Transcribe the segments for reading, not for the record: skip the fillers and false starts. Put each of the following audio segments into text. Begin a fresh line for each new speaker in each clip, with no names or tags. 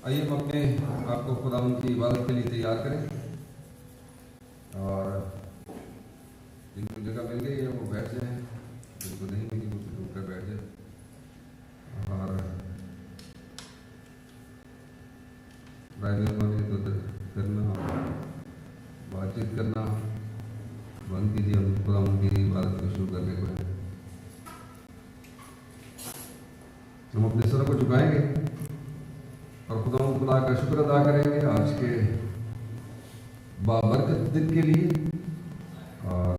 आइए हम अपने आपको खुदा की इबादत के लिए तैयार करें और जिनको जगह मिल गई है वो बैठ जाएं, जिनको नहीं मिली वो रुक कर बैठ जाए और करना बातचीत करना बंद कीजिए। हम खुदा की इबादत को शुरू करने को है। हम अपने सर को झुकाएंगे और खुदा का शुक्र अदा करेंगे आज के बाबरकत दिन के लिए और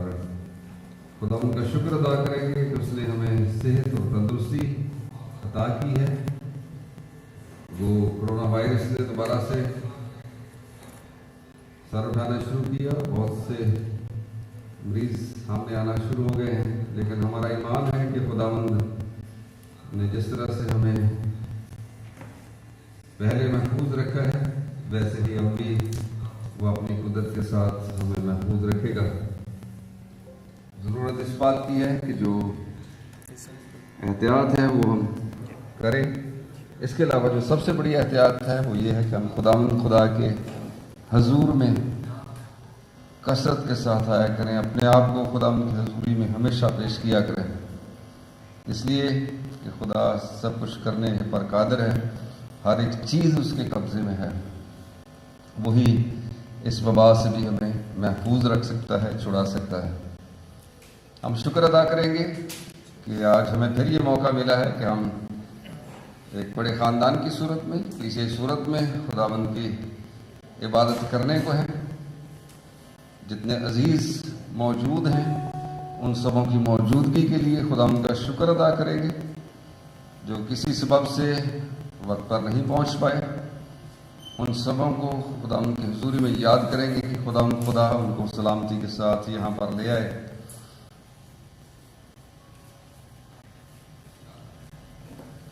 खुदा का शुक्र अदा करेंगे कि उसने हमें सेहत और तंदुरुस्ती अता की है। वो कोरोना वायरस ने दोबारा से सर उठाना शुरू किया, बहुत से मरीज सामने आना शुरू हो गए हैं, लेकिन हमारा ईमान है कि खुदावंद ने जिस तरह से हमें पहले महफूज रखा है वैसे ही अब भी वो अपनी कुदरत के साथ हमें महफूज रखेगा। ज़रूरत इस बात की है कि जो एहतियात है वो हम करें। इसके अलावा जो सबसे बड़ी एहतियात है वो ये है कि हम खुदा के हजूर में कसरत के साथ आया करें, अपने आप को खुदा की हजूरी में हमेशा पेश किया करें, इसलिए कि खुदा सब कुछ करने पर कादिर है, हर एक चीज़ उसके कब्ज़े में है। वही इस वबा से भी हमें महफूज रख सकता है, छुड़ा सकता है। हम शुक्र अदा करेंगे कि आज हमें फिर ये मौका मिला है कि हम एक बड़े ख़ानदान की सूरत में, किसी सूरत में खुदावंद की इबादत करने को है। जितने अजीज़ मौजूद हैं उन सबों की मौजूदगी के लिए खुदावंद का शुक्र अदा करेंगे। जो किसी सबब से वक्त पर नहीं पहुंच पाए उन सबों को खुदावंद की हुजूरी में याद करेंगे कि खुदा उनको सलामती के साथ यहाँ पर ले आए।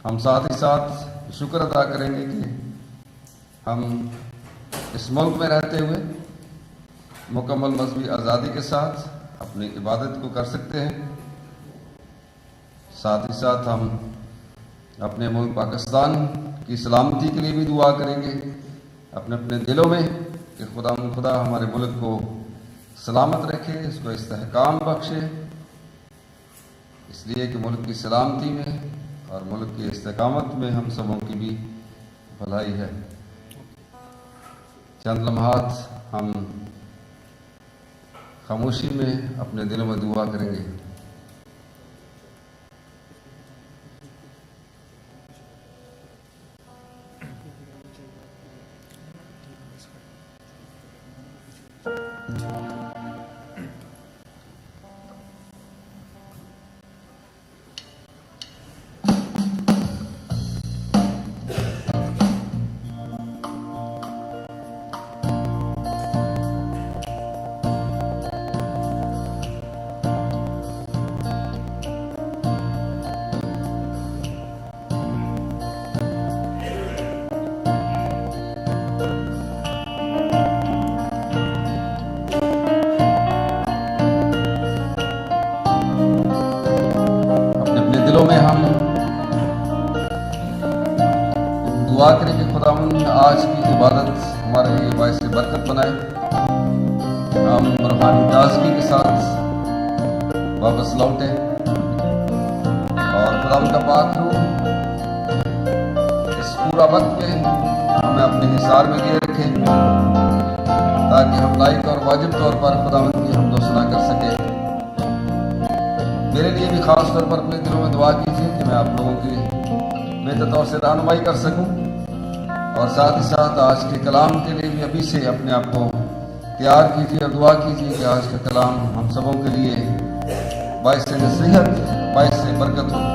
हम साथ ही साथ शुक्र अदा करेंगे कि हम इस मुल्क में रहते हुए मुकम्मल मजहबी आज़ादी के साथ अपनी इबादत को कर सकते हैं। साथ ही साथ हम अपने मुल्क पाकिस्तान की सलामती के लिए भी दुआ करेंगे अपने अपने दिलों में कि खुदा हमारे मुल्क को सलामत रखे, इसको इस्तेहकाम बख्शे, इसलिए कि मुल्क की सलामती में और मुल्क की इस्तेकामत में हम सबों की भी भलाई है। चंद लम्हात हम खामोशी में अपने दिलों में दुआ करेंगे। दुआ करें कि खुदावंद आज की इबादत हमारे लिए बाइस बरकत बनाए। हम रूहानी ताज़गी के साथ वापस लौटें और खुदावंद का पाक रूह इस पूरा वक्त में हमें अपने हिसार में लिए रखें ताकि हम लायक और वाजिब तौर पर खुदावंद की हमदो सना कर सकें। मेरे लिए भी खास तौर पर अपने दिलों में दुआ कीजिए कि मैं आप लोगों की बेहतर तौर से रहनुमाई कर सकूं और साथ ही साथ आज के कलाम के लिए भी अभी से अपने आप को तैयार कीजिए और दुआ कीजिए कि आज का कलाम हम सबों के लिए बाइस नसीहत, बाइस बरकत हो।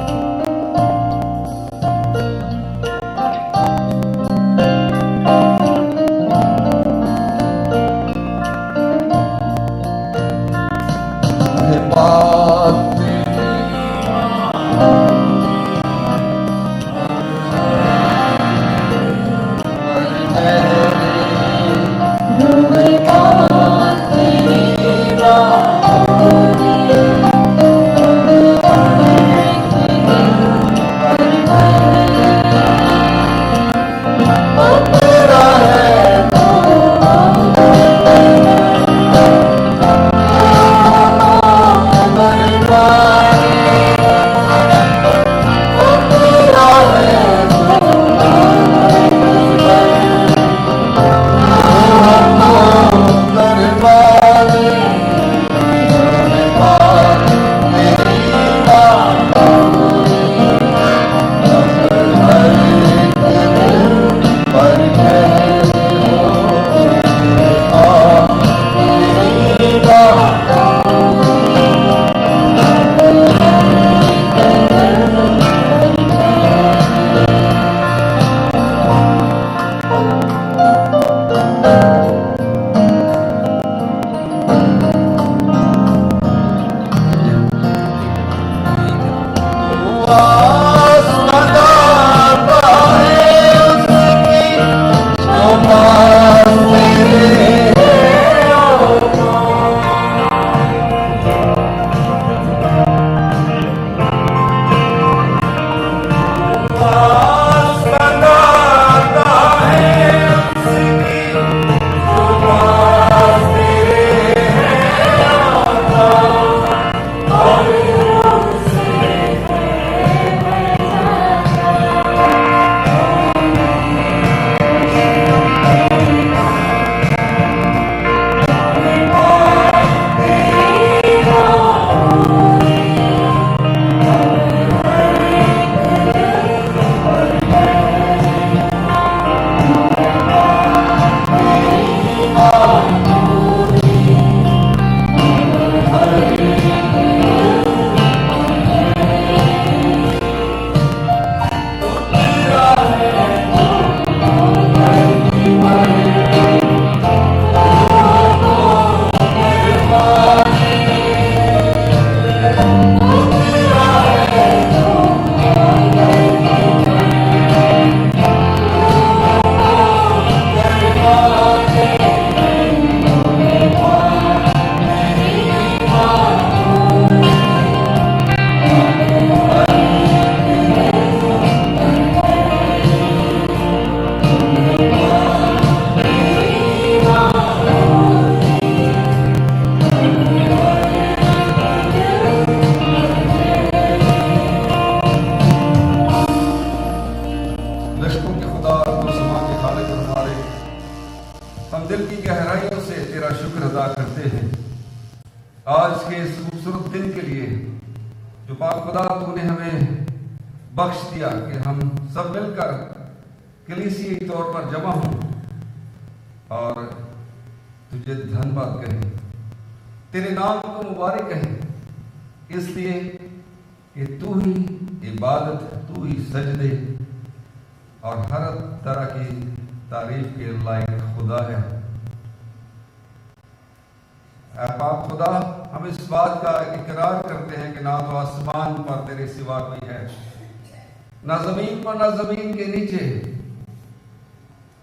ना जमीन पर ना जमीन के नीचे,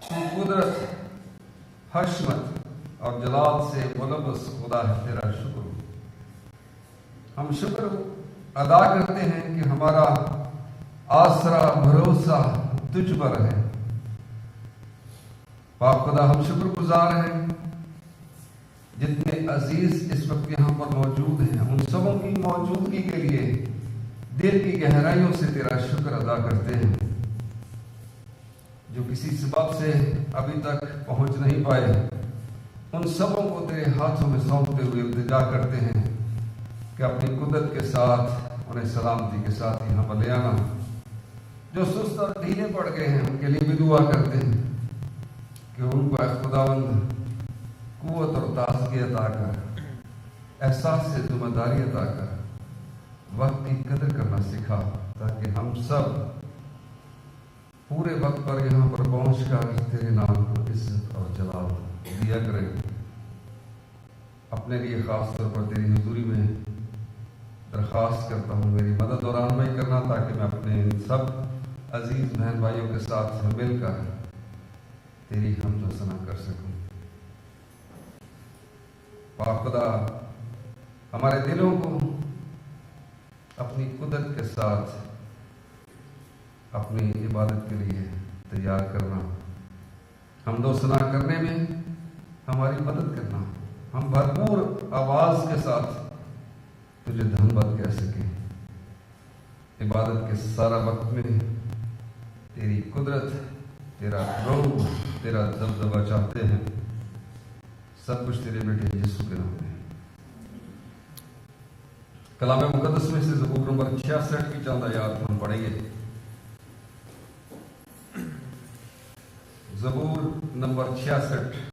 तू कुदरत, हशमत और जलाल से मुलव्वस खुदा है। तेरा शुक्र, हम शुक्र अदा करते हैं कि हमारा आसरा भरोसा तुझ पर है। पाक खुदा, हम शुक्रगुजार हैं जितने अजीज इस वक्त यहाँ पर मौजूद हैं, उन सबों की मौजूदगी के लिए दिल की गहराइयों से तेरा शुक्र अदा करते हैं। जो किसी सबब से अभी तक पहुंच नहीं पाए, उन सबों को तेरे हाथों में सौंपते हुए इल्तिजा करते हैं कि अपनी कुदरत के साथ उन्हें सलामती के साथ यहाँ पर ले आना। जो सुस्त और ढीले पड़ गए हैं, उनके लिए भी दुआ करते हैं कि उनको खुदावंद कुव्वत और ताज़गी अता कर, एहसास से जिम्मेदारी अता कर, वक्त की कदर करना सिखा, ताकि हम सब पूरे वक्त पर यहाँ पर पहुँच कर तेरे नाम को इज्जत और जलाल दिया करें। अपने लिए खास तौर पर तेरी हुजूरी में दरख्वास्त करता हूँ, मेरी मदद और रहनुमाई करना, ताकि मैं अपने इन सब अजीज बहन भाइयों के साथ मिलकर तेरी हमद सना कर सकूँ। पाक खुदा, हमारे दिलों को अपनी कुदरत के साथ अपनी इबादत के लिए तैयार करना, हमदो सना करने में हमारी मदद करना, हम भरपूर आवाज के साथ तुझे धन्यवाद कह सकें। इबादत के सारा वक्त में तेरी कुदरत, तेरा रूह, तेरा दबदबा चाहते हैं। सब कुछ तेरे बेटे यीशु के नाम में। कलाम मुकद्दस में से ज़बूर नंबर 66 की चंद आयत हम पढ़ेंगे। ज़बूर नंबर 66।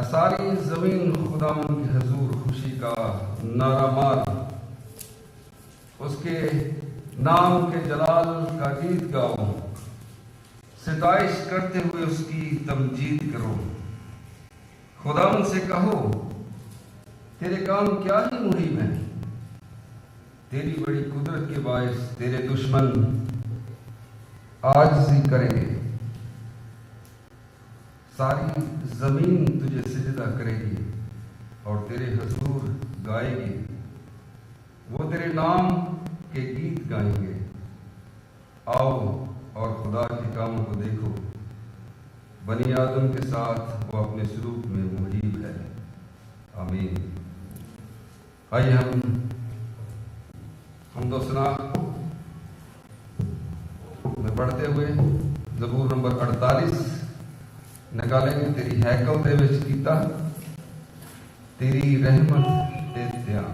सारी जमीन खुदावंद के हुजूर खुशी का नारा मार, उसके नाम के जलाल का गीत गाओ, सिताइश करते हुए उसकी तमजीद करो। खुदावंद से कहो, तेरे काम क्या ही मुहिम है, तेरी बड़ी कुदरत के बायस तेरे दुश्मन आजिज़ी करेंगे, सारी जमीन तुझे सिजदा करेगी और तेरे हुजूर गाएगी। वो तेरे नाम के गीत गाएंगे। आओ और खुदा के कामों को देखो, बनी आदम के साथ वो अपने स्वरूप में मुजीब है। आमीन। आइए हम दोसना में पढ़ते हुए ज़बूर नंबर 48 निकालेंगे। तेरी हैकल दे विच कीता तेरी रहमत ते ध्यान।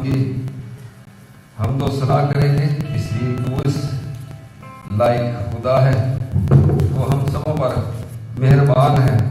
की हम तो सना करेंगे, इसलिए वो इस लायक खुदा है, वो हम सबों पर मेहरबान है।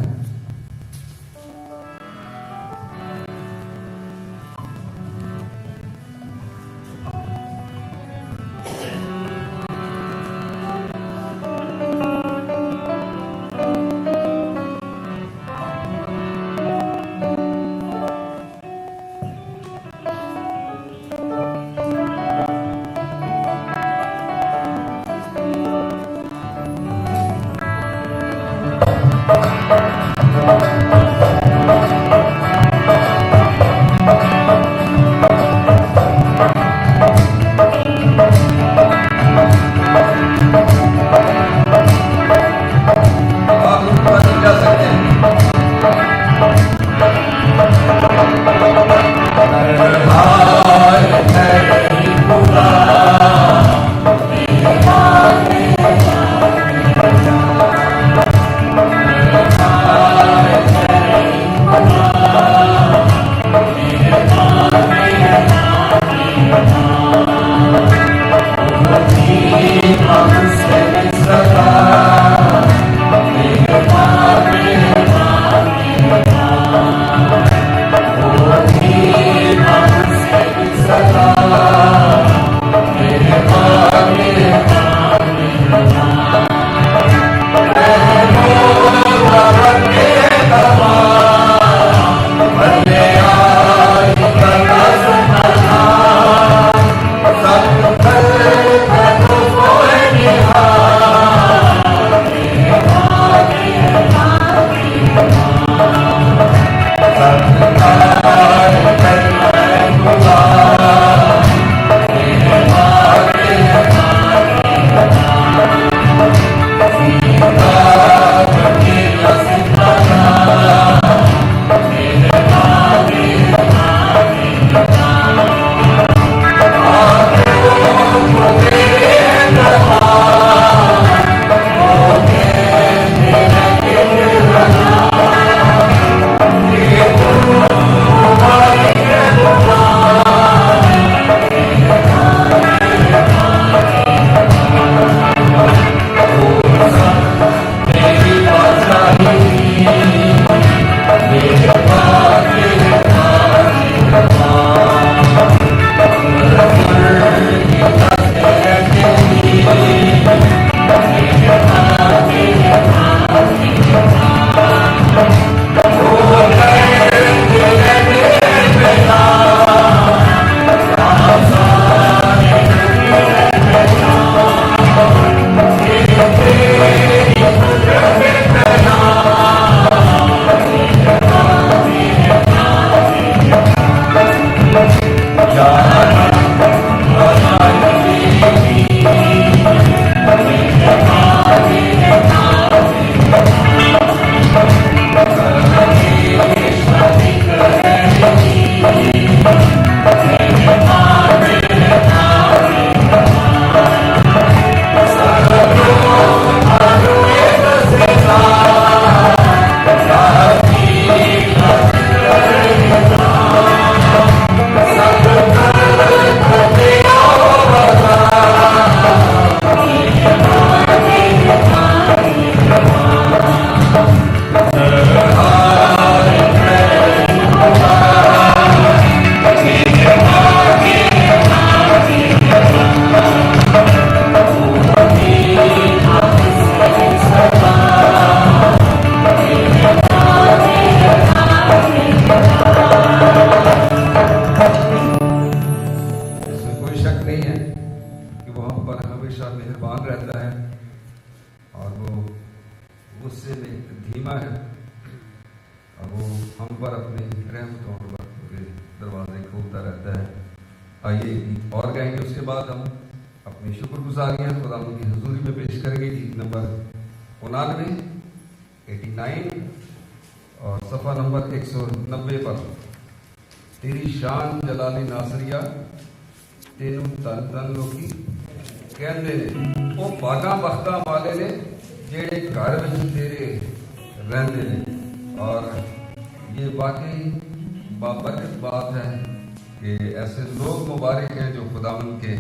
कि ऐसे लोग मुबारक हैं जो खुदावंद के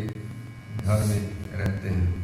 घर में रहते हैं।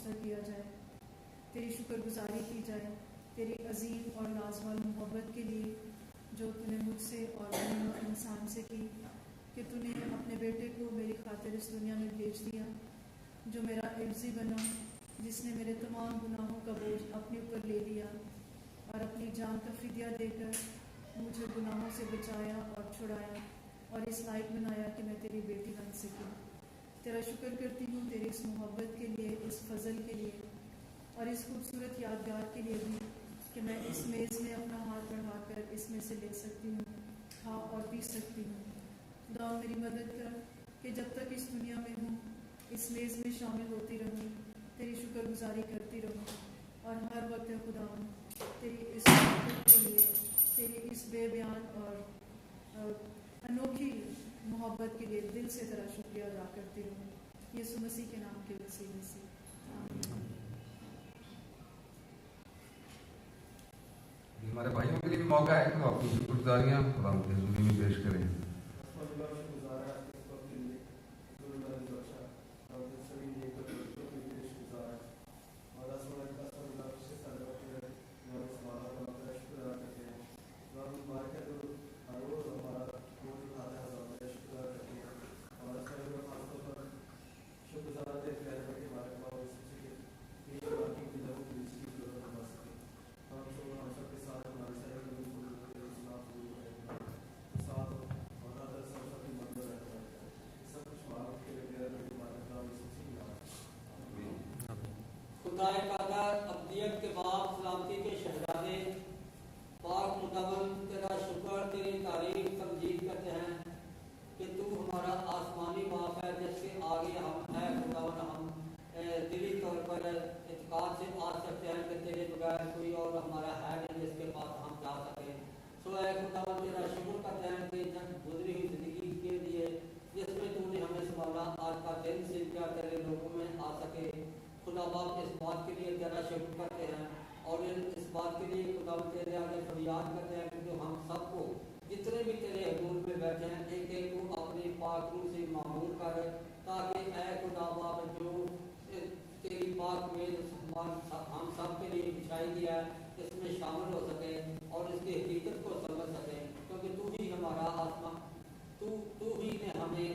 मुआवजा किया जाए, तेरी शुक्रगुजारी की जाए तेरी अजीम और लाजवाल मोहब्बत के लिए जो तूने मुझसे और दुनिया इंसान से की, कि तूने अपने बेटे को मेरी खातिर इस दुनिया में भेज दिया, जो मेरा इर्जी बना, जिसने मेरे तमाम गुनाहों का बोझ अपने ऊपर ले लिया और अपनी जान का फिदिया देकर मुझे गुनाहों से बचाया और छुड़ाया और इस लायक बनाया कि मैं तेरी बेटी बन सकूं। तेरा शुक्र करती हूँ तेरी इस मोहब्बत के लिए, इस फजल के लिए और इस खूबसूरत यादगार के लिए भी कि मैं इस मेज़ में अपना हाथ बढ़ाकर इसमें से ले सकती हूँ, खा और पी सकती हूँ। खुदा मेरी मदद कर कि जब तक इस दुनिया में हूँ इस मेज़ में शामिल होती रहूँ, तेरी शुक्रगुजारी करती रहूँ और हर वक्त खुदा तेरी इस मोहब्बत के लिए, तेरी इस बेबयान और अनोखी मोहब्बत के लिए दिल से तेरा शुक्रिया अदा करती रहूँ, यीशु मसीह के नाम के वसीले से।
हमारे भाइयों के लिए भी मौका है कि वो अपनी शुक्रगुजारियाँ खुदा की हुजूरी में पेश करें।
अब्दियत के बाद सलामती के शहजादे पाक मुतमन तेरा शुक्र तेरी तारीफ तमजीद करते हैं कि तू हमारा आसमानी बाप है जिसके आगे हम है खुदावन हम दिली तौर पर इत्काद से आ सकते हैं कि तेरे बगैर कोई और हमारा है नहीं जिसके पास हम जा सकें। सो है खुदावन तेरा शुक्र करते हैं कि जब गुजरी हुई जिंदगी के लिए जिसमें तूने हमें संभाला, आज का दिन से क्या तेरे लोगों में आ सके। खुदा बाप इस बात के लिए तेरा शुक्र करते हैं और इस बात के लिए खुदा तेरे आगे फरियाद करते हैं कि हम सबको जितने भी तेरे हजूर में बैठे हैं एक एक को अपने पाक रूह से मामूर कर, ताकि ऐ खुदा बाप जो तेरी पाक में हम सब के लिए बिछाई दिया है इसमें शामिल हो सके और इसकी हकीकत को समझ सके, क्योंकि तू ही हमारा आत्मा तू ही ने हमें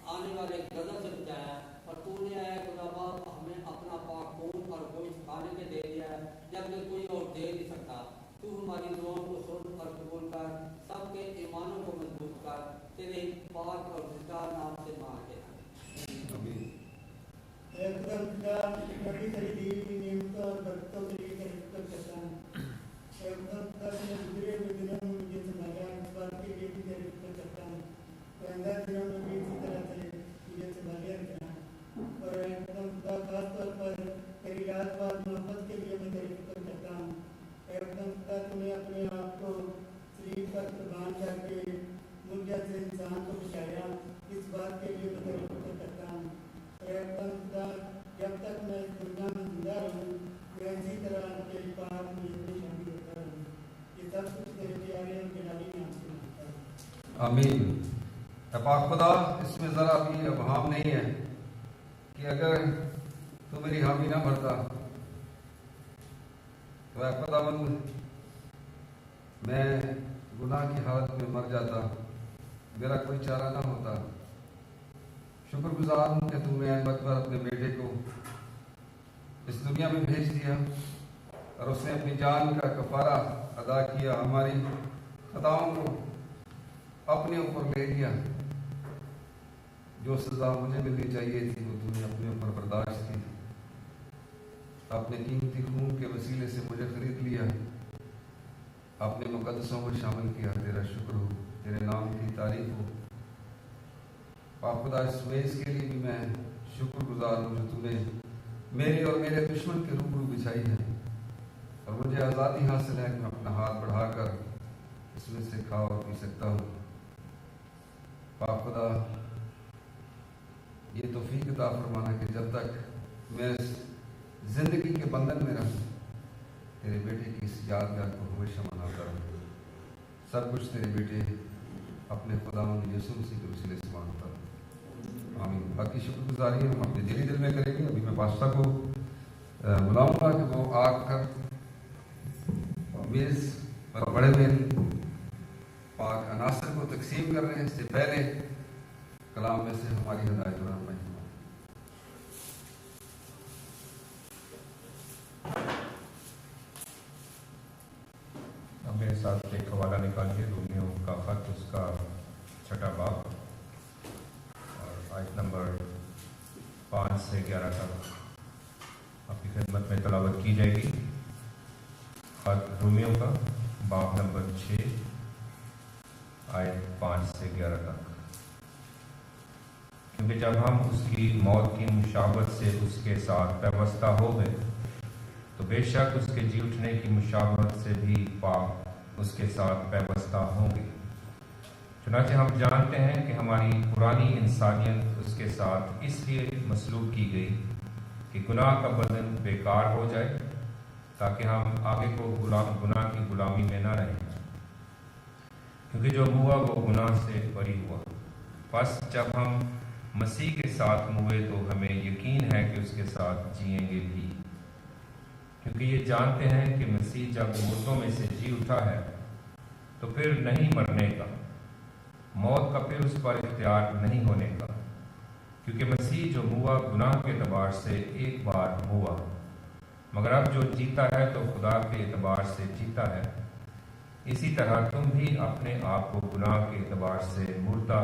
आने वाले गजब से बचाया और तूने आया खुदा बाप हमें अपना पाक खून और गोश्त खाने में दे दिया है जबकि कोई और दे नहीं सकता। तू हमारी दुआओं को सुन और कबूल कर, सबके ईमानों को मजबूत कर, तेरे पाक और जिंदा नाम से मांगते हैं।
बड़ी तेरी दी हुई नियमतों और बरकतों के लिए तेरे शुक्र करता हूँ। गुजरे हुए दिनों में मुझे संभाला, इस बात के लिए भी तेरे शुक्र करता हूँ। आइंदा दिनों में भी इसी तरह से मुझे संभाले रखना और खास तौर पर तेरी लाजवाब मोहब्बत के लिए मैं तेरे शुक्र करता हूँ। तूने अपने आप को शरीर पर कुर्बान करके मुझे से इंसान को बचाया, इस बात के लिए मैं तेरे शुक्र करता हूँ। जब तक मैं इस दुनिया में जिंदा रहूँ मैं इसी तरह तेरी पाक में शामिल होता रहूँ। ये सब कुछ तेरे प्यारे और जलाली नाम से मांगता हूँ।
आमीन। पाक खुदा, इसमें ज़रा भी अवहाम नहीं है कि अगर तू मेरी हामी ना भरता तो खुदावंद मैं गुनाह की हालत में मर जाता, मेरा कोई चारा ना होता। शुक्रगुजार हूँ कि तूने अहमद पर अपने बेटे को इस दुनिया में भेज दिया और उसने अपनी जान का कफारा अदा किया, हमारी खताओं को अपने ऊपर ले लिया। जो सज़ा मुझे मिलनी चाहिए थी वो तूने अपने ऊपर बर्दाश्त की, अपने कीमती खून के वसीले से मुझे खरीद लिया, अपने मुकद्दसों में शामिल किया। तेरा शुक्र हो, तेरे नाम की तारीफ हो। पाक खुदा, इस मेज़ के लिए भी मैं शुक्रगुजार हूँ जो तूने मेरे और मेरे दुश्मन के रूबरू बिछाई है और मुझे आज़ादी हासिल है कि मैं अपना हाथ बढ़ाकर इसमें से खा और पी सकता हूँ। पाक खुदा, ये तौफीक अता फरमाना कि जब तक मैं इस जिंदगी के बंधन में रहूँ तेरे बेटे की इस यादगार को हमेशा मनाता रहूँ। सब कुछ तेरे बेटे अपने खुदावंद यीशु मसीह के वसीले से मांगता हूँ। आमीन। बाकी शुक्रगुजारी हम अपने दिल में करेंगे। अभी मैं पास्ता को बुलाऊंगा कि वो आकर मेज़ पर बड़े हुए पाक अनासर को तकसीम कर रहे हैं। इससे पहले कलाम में से हमारी हिदायत और रहनुमाई।
मेरे साथ एक हवाला निकालिए, रोमियो का खत, उसका 6वां बाब और आयत नंबर 5 से 11 तक आपकी खिदमत में तलावत की जाएगी। खत रोमियो का बाब नंबर 6 आयत 5 से 11 तक। क्योंकि जब हम उसकी मौत की मुशाबत से उसके साथ पेवस्ता हो गए तो बेशक उसके जी उठने की मुशाबत से भी पाक उसके साथ पेवस्ता होंगे। चुनांचे हम जानते हैं कि हमारी पुरानी इंसानियत उसके साथ इसलिए मसलूब की गई कि गुनाह का बदन बेकार हो जाए, ताकि हम आगे को गुनाह की गुलामी में न रहें। क्योंकि जो हुआ वो गुनाह से बरी हुआ। बस जब हम मसीह के साथ हुए तो हमें यकीन है कि उसके साथ जिएंगे भी, क्योंकि ये जानते हैं कि मसीह जब मुर्दों में से जी उठा है तो फिर नहीं मरने का, मौत का फिर उस पर इख्तियार नहीं होने का। क्योंकि मसीह जो हुआ गुनाह के एतबार से एक बार हुआ, मगर अब जो जीता है तो खुदा के एतबार से जीता है। इसी तरह तुम भी अपने आप को गुनाह के एतबार से मुर्दा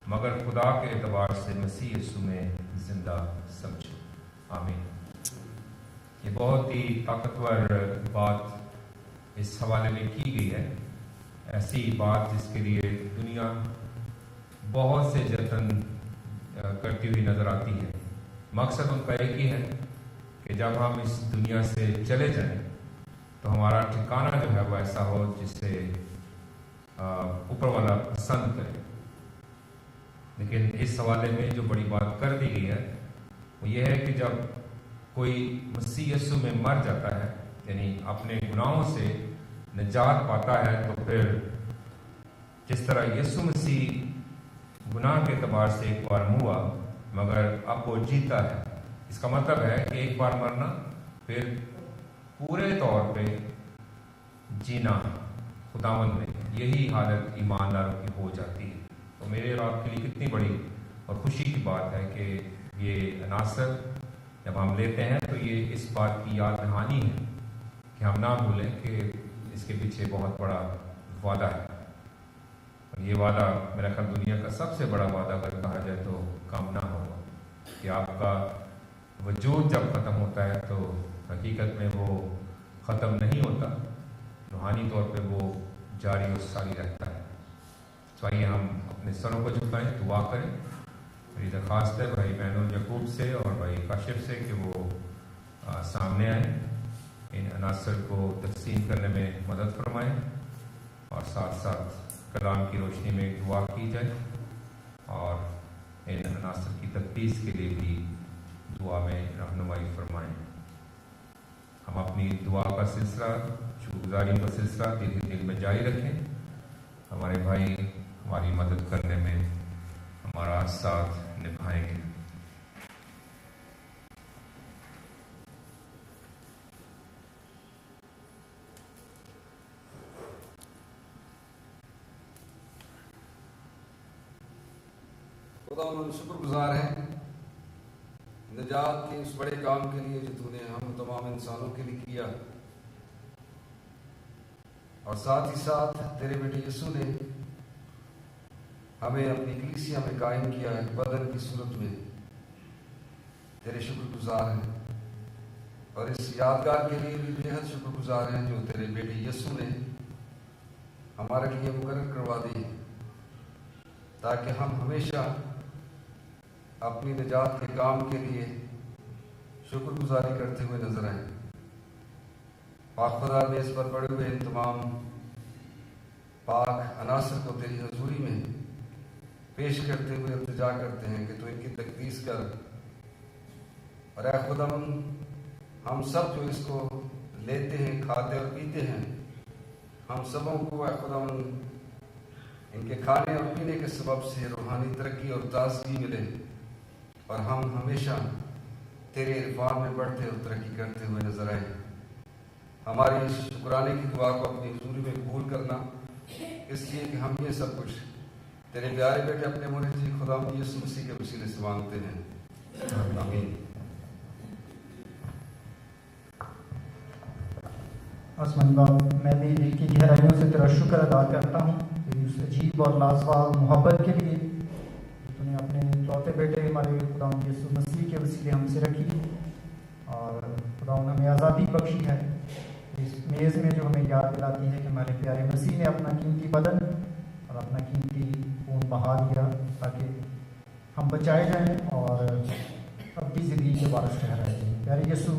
मगर खुदा के एतबार से मसीह यीशु में जिंदा समझो। आमीन। ये बहुत ही ताकतवर बात इस हवाले में की गई है, ऐसी बात जिसके लिए दुनिया बहुत से जतन करती हुई नजर आती है। मकसद उनका एक ही है कि जब हम इस दुनिया से चले जाएं तो हमारा ठिकाना जो है वो ऐसा हो जिससे ऊपर वाला पसंद करे। लेकिन इस हवाले में जो बड़ी बात कर दी गई है वो ये है कि जब कोई मसीह यीशु में मर जाता है, यानी अपने गुनाहों से निजात पाता है, तो फिर जिस तरह यीशु मसीह गुनाह के एतबार से एक बार हुआ मगर अब वो जीता है, इसका मतलब है कि एक बार मरना फिर पूरे तौर पे जीना खुदावंद में। यही हालत ईमानदारों की हो जाती है। तो मेरे और आपके लिए कितनी बड़ी और खुशी की बात है कि ये अनासर जब हम लेते हैं तो ये इस बात की याद दहानी है कि हम ना भूलें कि इसके पीछे बहुत बड़ा वादा है। और ये वादा मेरा ख्याल दुनिया का सबसे बड़ा वादा अगर कहा जाए तो कम ना होगा कि आपका वजूद जब ख़त्म होता है तो हकीकत में वो ख़त्म नहीं होता, रूहानी तौर पे वो जारी और सारी रहता है। तो आइए हम अपने सरों को झुकाएं, दुआ करें। मेरी दरख्वास्त है भाई बहनों यकूब से और भाई काशिफ से कि वो सामने आए, इन अनासर को तकसीम करने में मदद फरमाएं और साथ साथ कलाम की रोशनी में दुआ की जाए और इन अनासर की तकदीस के लिए भी दुआ में रहनुमाई फरमाएं। हम अपनी दुआ का सिलसिला, शुक्रगुजारी का सिलसिला दिल में जारी रखें। हमारे भाई हमारी मदद करने में हमारा साथ निभाएंगे।
खुदा शुक्रगुजार हैं निजात के उस बड़े काम के लिए जो तूने हम तमाम इंसानों के लिए किया, और साथ ही साथ तेरे बेटे यीशु ने हमें अपनी कलीसिया में कायम किया है बदन की सूरत में। तेरे शुक्रगुजार हैं और इस यादगार के लिए भी बेहद शुक्रगुजार हैं जो तेरे बेटे यीशु ने हमारे लिए मुकर्रर करवा दी, ताकि हम हमेशा अपनी निजात के काम के लिए शुक्रगुजारी करते हुए नजर आए। पाक खुदा में इस पर पड़े हुए इन तमाम पाक अनासर को तेरी हजूरी में पेश करते हुए इल्तिजा करते हैं कि तू इनकी तकदीस कर। और ऐ खुदावन, हम सब जो इसको लेते हैं, खाते और पीते हैं, हम सबों को ऐ खुदावन इनके खाने और पीने के सबब से रूहानी तरक्की और ताजगी मिले। और हम हमेशा तेरे इरफान में बढ़ते और तरक्की करते हुए नजर आए। हमारी शुक्राने की दुआ को अपनी हुजूरी में कबूल करना, इसलिए कि हम ये सब कुछ तेरे प्यारे बेटे अपने मुर्शिद खुदावंद यीशु मसीह के वसीले से मांगते हैं, आमीन।
आसमानी बाप, मैं भी दिल की गहराइयों से तेरा शुक्र अदा करता हूँ तेरी उस अजीब और लाजवाब मोहब्बत के लिए तूने अपने चौथे बेटे हमारे खुदावंद यीशु मसीह के वसीले हमसे रखी, और खुदावंद हमें आज़ादी बख्शी है इस मेज़ में, जो हमें याद दिलाती है कि हमारे प्यारे मसीह ने अपना कीमती बदन और अपना कीमती खून बहा दिया ताकि हम बचाए जाएँ और अपनी ज़िंदगी के वारिस ठहराए जाएँ। प्यारे यीशु,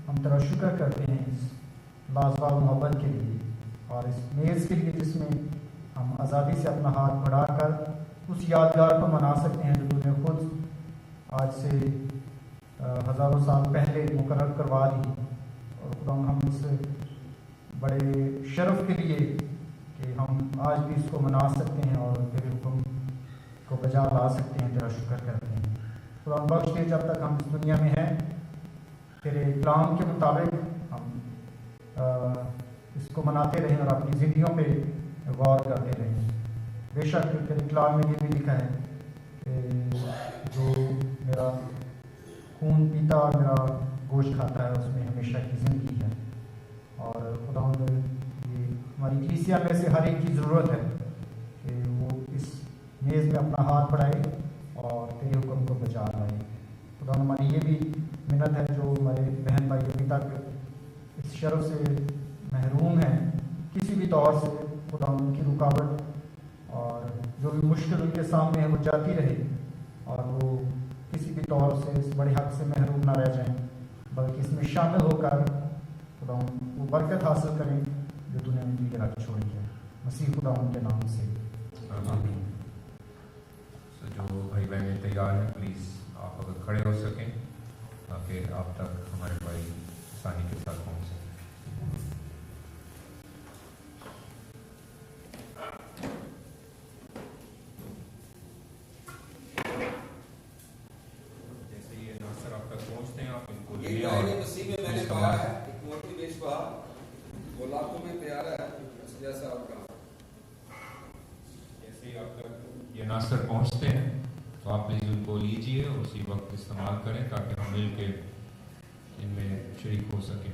हम तेरा शुक्र करते हैं इस लाजवाब मोहब्बत के लिए और इस मेज़ के लिए जिसमें हम आज़ादी से अपना हाथ बढ़ाकर उस यादगार को मना सकते हैं जो तूने खुद आज से हज़ारों साल पहले मुकर्रर करवा दी। और खुदा हम इस बड़े शर्फ के लिए कि हम आज भी इसको मना सकते हैं और तेरे हुक्म को बजा ला सकते हैं, तेरा शुक्र करते हैं। खुदा बख्श दे जब तक हम इस दुनिया में हैं तेरे कलाम के मुताबिक हम इसको मनाते रहें और अपनी ज़िंदगियों पे गौर करते रहें। बेशक तेरे कलाम में ये भी लिखा है कि जो मेरा खून पीता और मेरा गोश्त खाता है उसमें हमेशा की ज़िंदगी है। और खुदावंद ये हमारी कलीसिया में से हर एक की ज़रूरत है कि वो इस मेज़ में अपना हाथ बढ़ाए और तेरे हुक्म को बचा लाए। खुदावंद हमारी ये भी मिन्नत है जो हमारे बहन भाई अभी तक इस शर्फ से महरूम हैं किसी भी तौर से, खुदा उनकी रुकावट और जो भी मुश्किल उनके सामने है वो जाती रहे और वो किसी भी तौर से इस बड़े हक से महरूम ना रह जाएं, बल्कि इसमें शामिल होकर खुदा वो बरकत हासिल करें जो तूने उनकी लिए रख छोड़ी है। मसीह खुदा उनके नाम से
आमीन। जो भाई बहनें तैयार हैं, प्लीज़ आप अगर खड़े हो सकें ताकि आप तक हमारे भाई सानी के साथ पहुँच सकें। जैसे ये नासर आप तक पहुँचते हैं, आप इनको ले और
मसीह में मैंने पाया है एक मोटी बेशबहा, वो लाखों में प्यारा है जैसा आपका।
जैसे ही आप तक ये नासर पहुँचते हैं तो आप प्लीज़ उनको लीजिए और उसी वक्त इस्तेमाल करें ताकि हम मिल के इनमें शरीक हो सकें।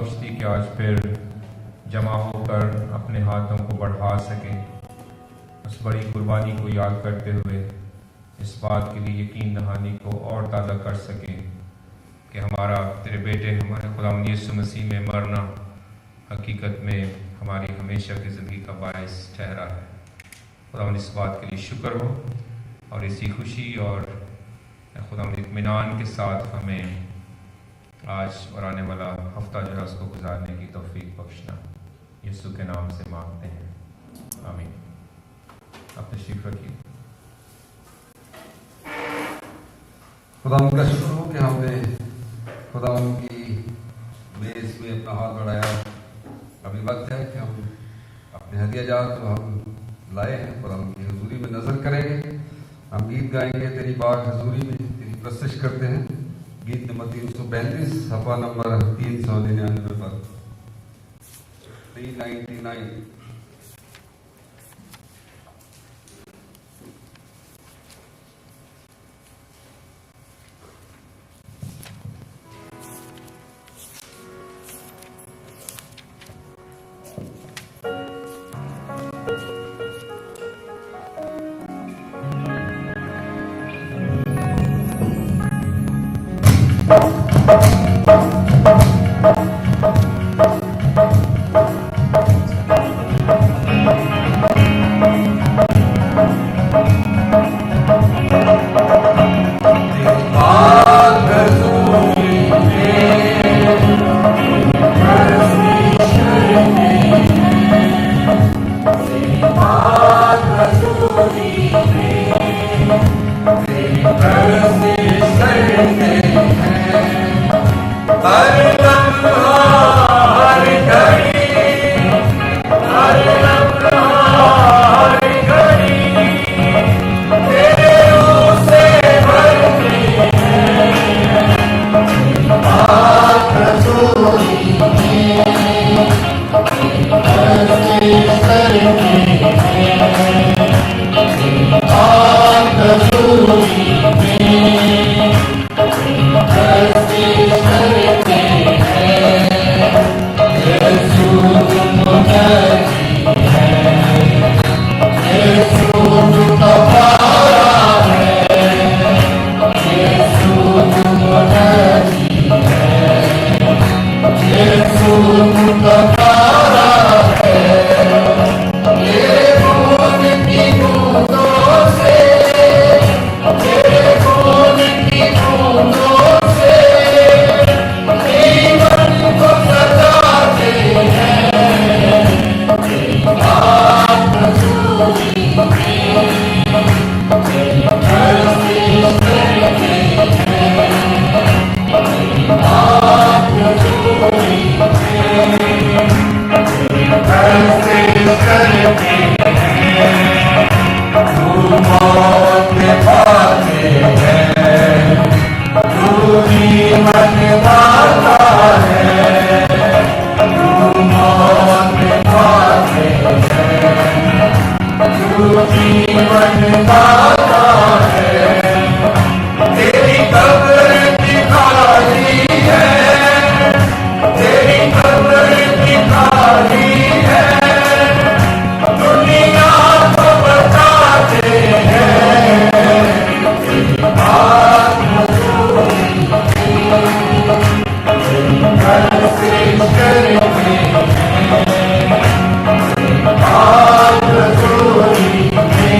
बख्श दी कि आज फिर जमा होकर अपने हाथों को बढ़ा सकें, उस बड़ी कुर्बानी को याद करते हुए इस बात के लिए यकीन दहानी को और ताज़ा कर सकें कि हमारा तेरे बेटे हमारे खुदावंद यीशु मसीह में मरना हकीकत में हमारी हमेशा की ज़िंदगी का बायस ठहरा है। खुदावंद इस बात के लिए शुक्र हो और इसी खुशी और खुदावंद इत्मीनान के साथ हमें आज और आने वाला हफ्ता जो है उसको गुजारने की तौफीक बख्शना, यीशु के नाम से मांगते हैं, आमीन। आप तशरीफ रखिए।
खुदावंद का शुक्र हो कि हमने खुदावंद की मेज़ में अपना हाथ बढ़ाया। अभी वक्त है कि हम अपने हदिया जात को हम लाए हैं, खुदावंद की हजूरी में नजर करेंगे। हम गीत गाएंगे, तेरी बाग हजूरी में तेरी प्रस्तुत करते हैं। गीत नंबर 332 सफ़ा नंबर 399 पर 399।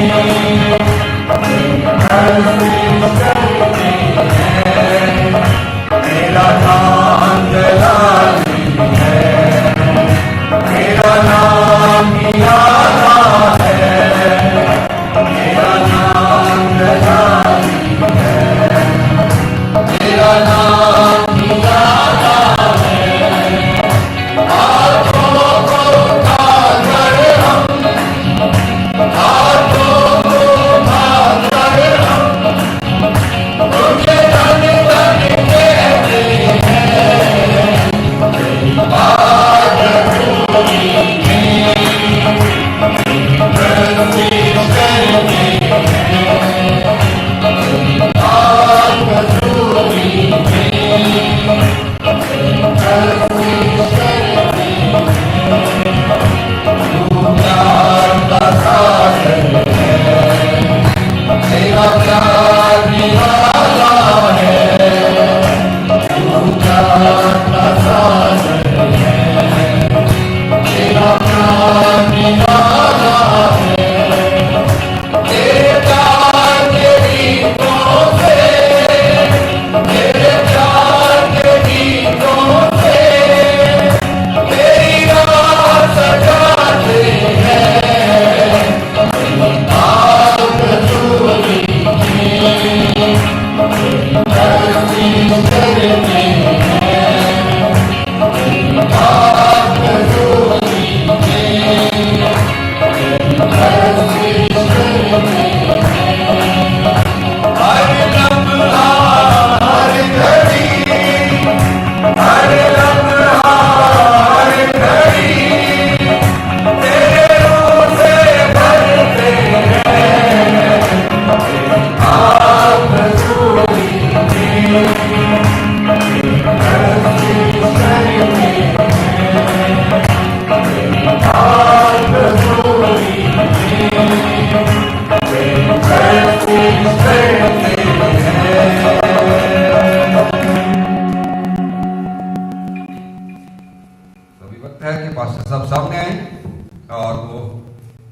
Amen.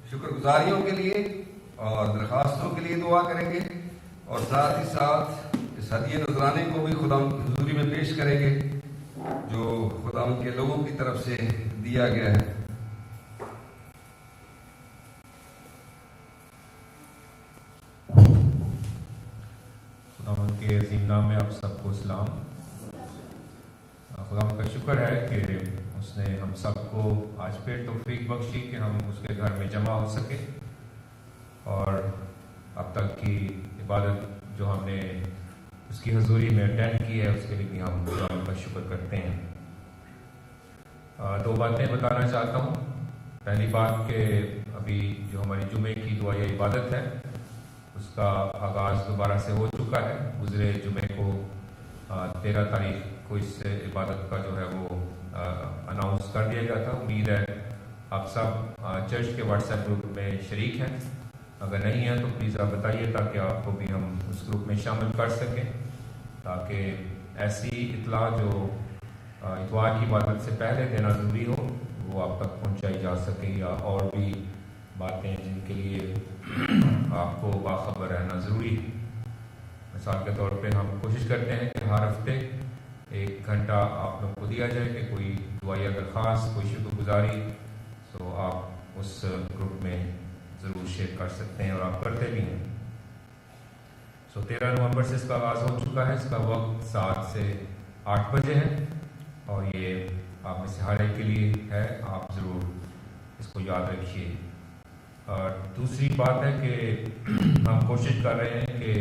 शुक्रगुजारियों के लिए और दरखास्तों के लिए दुआ करेंगे और साथ ही साथ इस हदिया नजराने को भी खुदा की हुजूरी में पेश करेंगे जो खुदा के लोगों की तरफ से दिया गया है।
खुदा के अजीम नाम में आप सबको सलाम। खुदा का शुक्र है कि उसने हम सबको आज फिर तौफीक बख्शी कि हम उसके घर में जमा हो सके और अब तक की इबादत जो हमने उसकी हजूरी में अटेंड की है उसके लिए भी हम खुदा का शुक्र करते हैं। दो बातें बताना चाहता हूँ। पहली बात कि अभी जो हमारी जुमे की दुआ या इबादत है उसका आगाज़ दोबारा से हो चुका है। गुज़रे जुमे को 13 तारीख को इस इबादत का जो है वो अनाउंस कर दिया गया था। उम्मीद है आप सब चर्च के व्हाट्सएप ग्रुप में शरीक हैं। अगर नहीं है तो प्लीज़ आप बताइए ताकि आपको भी हम उस ग्रुप में शामिल कर सकें, ताकि ऐसी इतला जो इतवार की इबादत से पहले देना ज़रूरी हो वो आप तक पहुंचाई जा सके, या और भी बातें जिनके लिए आपको बाखबर रहना ज़रूरी है। मिसाल के तौर पे हम कोशिश करते हैं कि हर हफ्ते 1 घंटा आप लोग को दिया जाए कि कोई दुआया दरख्वास्त, कोई शुक्रगुजारी, तो आप उस ग्रुप में ज़रूर शेयर कर सकते हैं और आप करते भी हैं। 13 नवंबर से इसका आगाज़ हो चुका है। इसका वक्त 7 से 8 बजे है और ये आप में से हर एक के लिए है। आप ज़रूर इसको याद रखिए। और दूसरी बात है कि हम कोशिश कर रहे हैं कि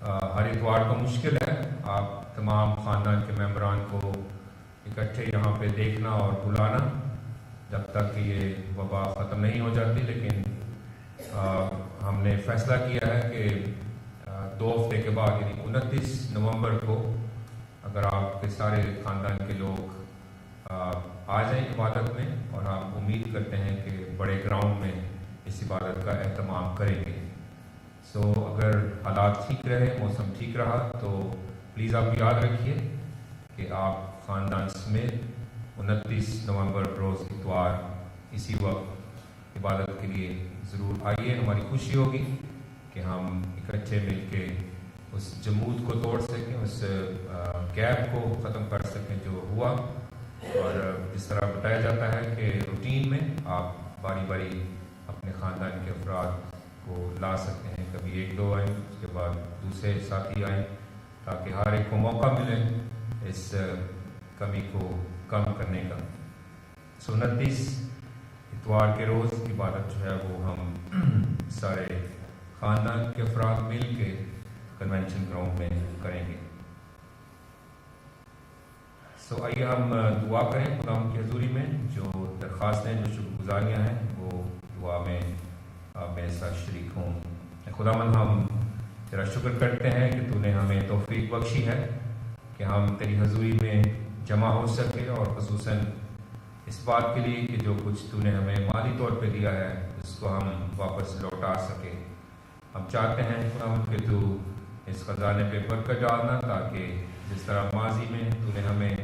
हर इतवार को मुश्किल है आप तमाम ख़ानदान के मेंबरान को इकट्ठे यहाँ पे देखना और बुलाना जब तक कि ये वबा ख़त्म नहीं हो जाती, लेकिन हमने फ़ैसला किया है कि 2 हफ्ते के बाद यानी 29 नवंबर को अगर आपके सारे ख़ानदान के लोग आ जाएं इबादत में, और हम उम्मीद करते हैं कि बड़े ग्राउंड में इस इबादत का एहतमाम करेंगे। अगर हालात ठीक रहे, मौसम ठीक रहा, तो प्लीज़ आप याद रखिए कि आप ख़ानदान समेत 29 नवंबर रोज़ इतवार इसी वक्त इबादत के लिए ज़रूर आइए। हमारी खुशी होगी कि हम इकट्ठे मिलके उस जमूद को तोड़ सकें, उस गैप को ख़त्म कर सकें जो हुआ। और जिस तरह बताया जाता है कि रूटीन में आप बारी बारी अपने ख़ानदान के अफराद को ला सकते हैं, कभी 1-2 आए, उसके बाद दूसरे साथी आए, ताकि हर एक को मौका मिले इस कमी को कम करने का। 29 इतवार के रोज़ इबादत जो है वो हम सारे ख़ानदान के अफराद मिल के कन्वेंशन ग्राउंड में करेंगे। आइए हम दुआ करें खुदा की हजूरी में। जो दरख्वास्तें, जो शुक्रगुजारियाँ हैं, वो दुआ में मेरे साथ शरीक हों। खुदावंद, हम तेरा शुक्र करते हैं कि तूने हमें तौफीक बख्शी है कि हम तेरी हजूरी में जमा हो सके, और खुसूसन इस बात के लिए कि जो कुछ तूने हमें माली तौर पे दिया है उसको हम वापस लौटा सके। हम चाहते हैं खुदावंद कि तू इस खजाने पे बरकत डालना, ताकि जिस तरह माजी में तूने हमें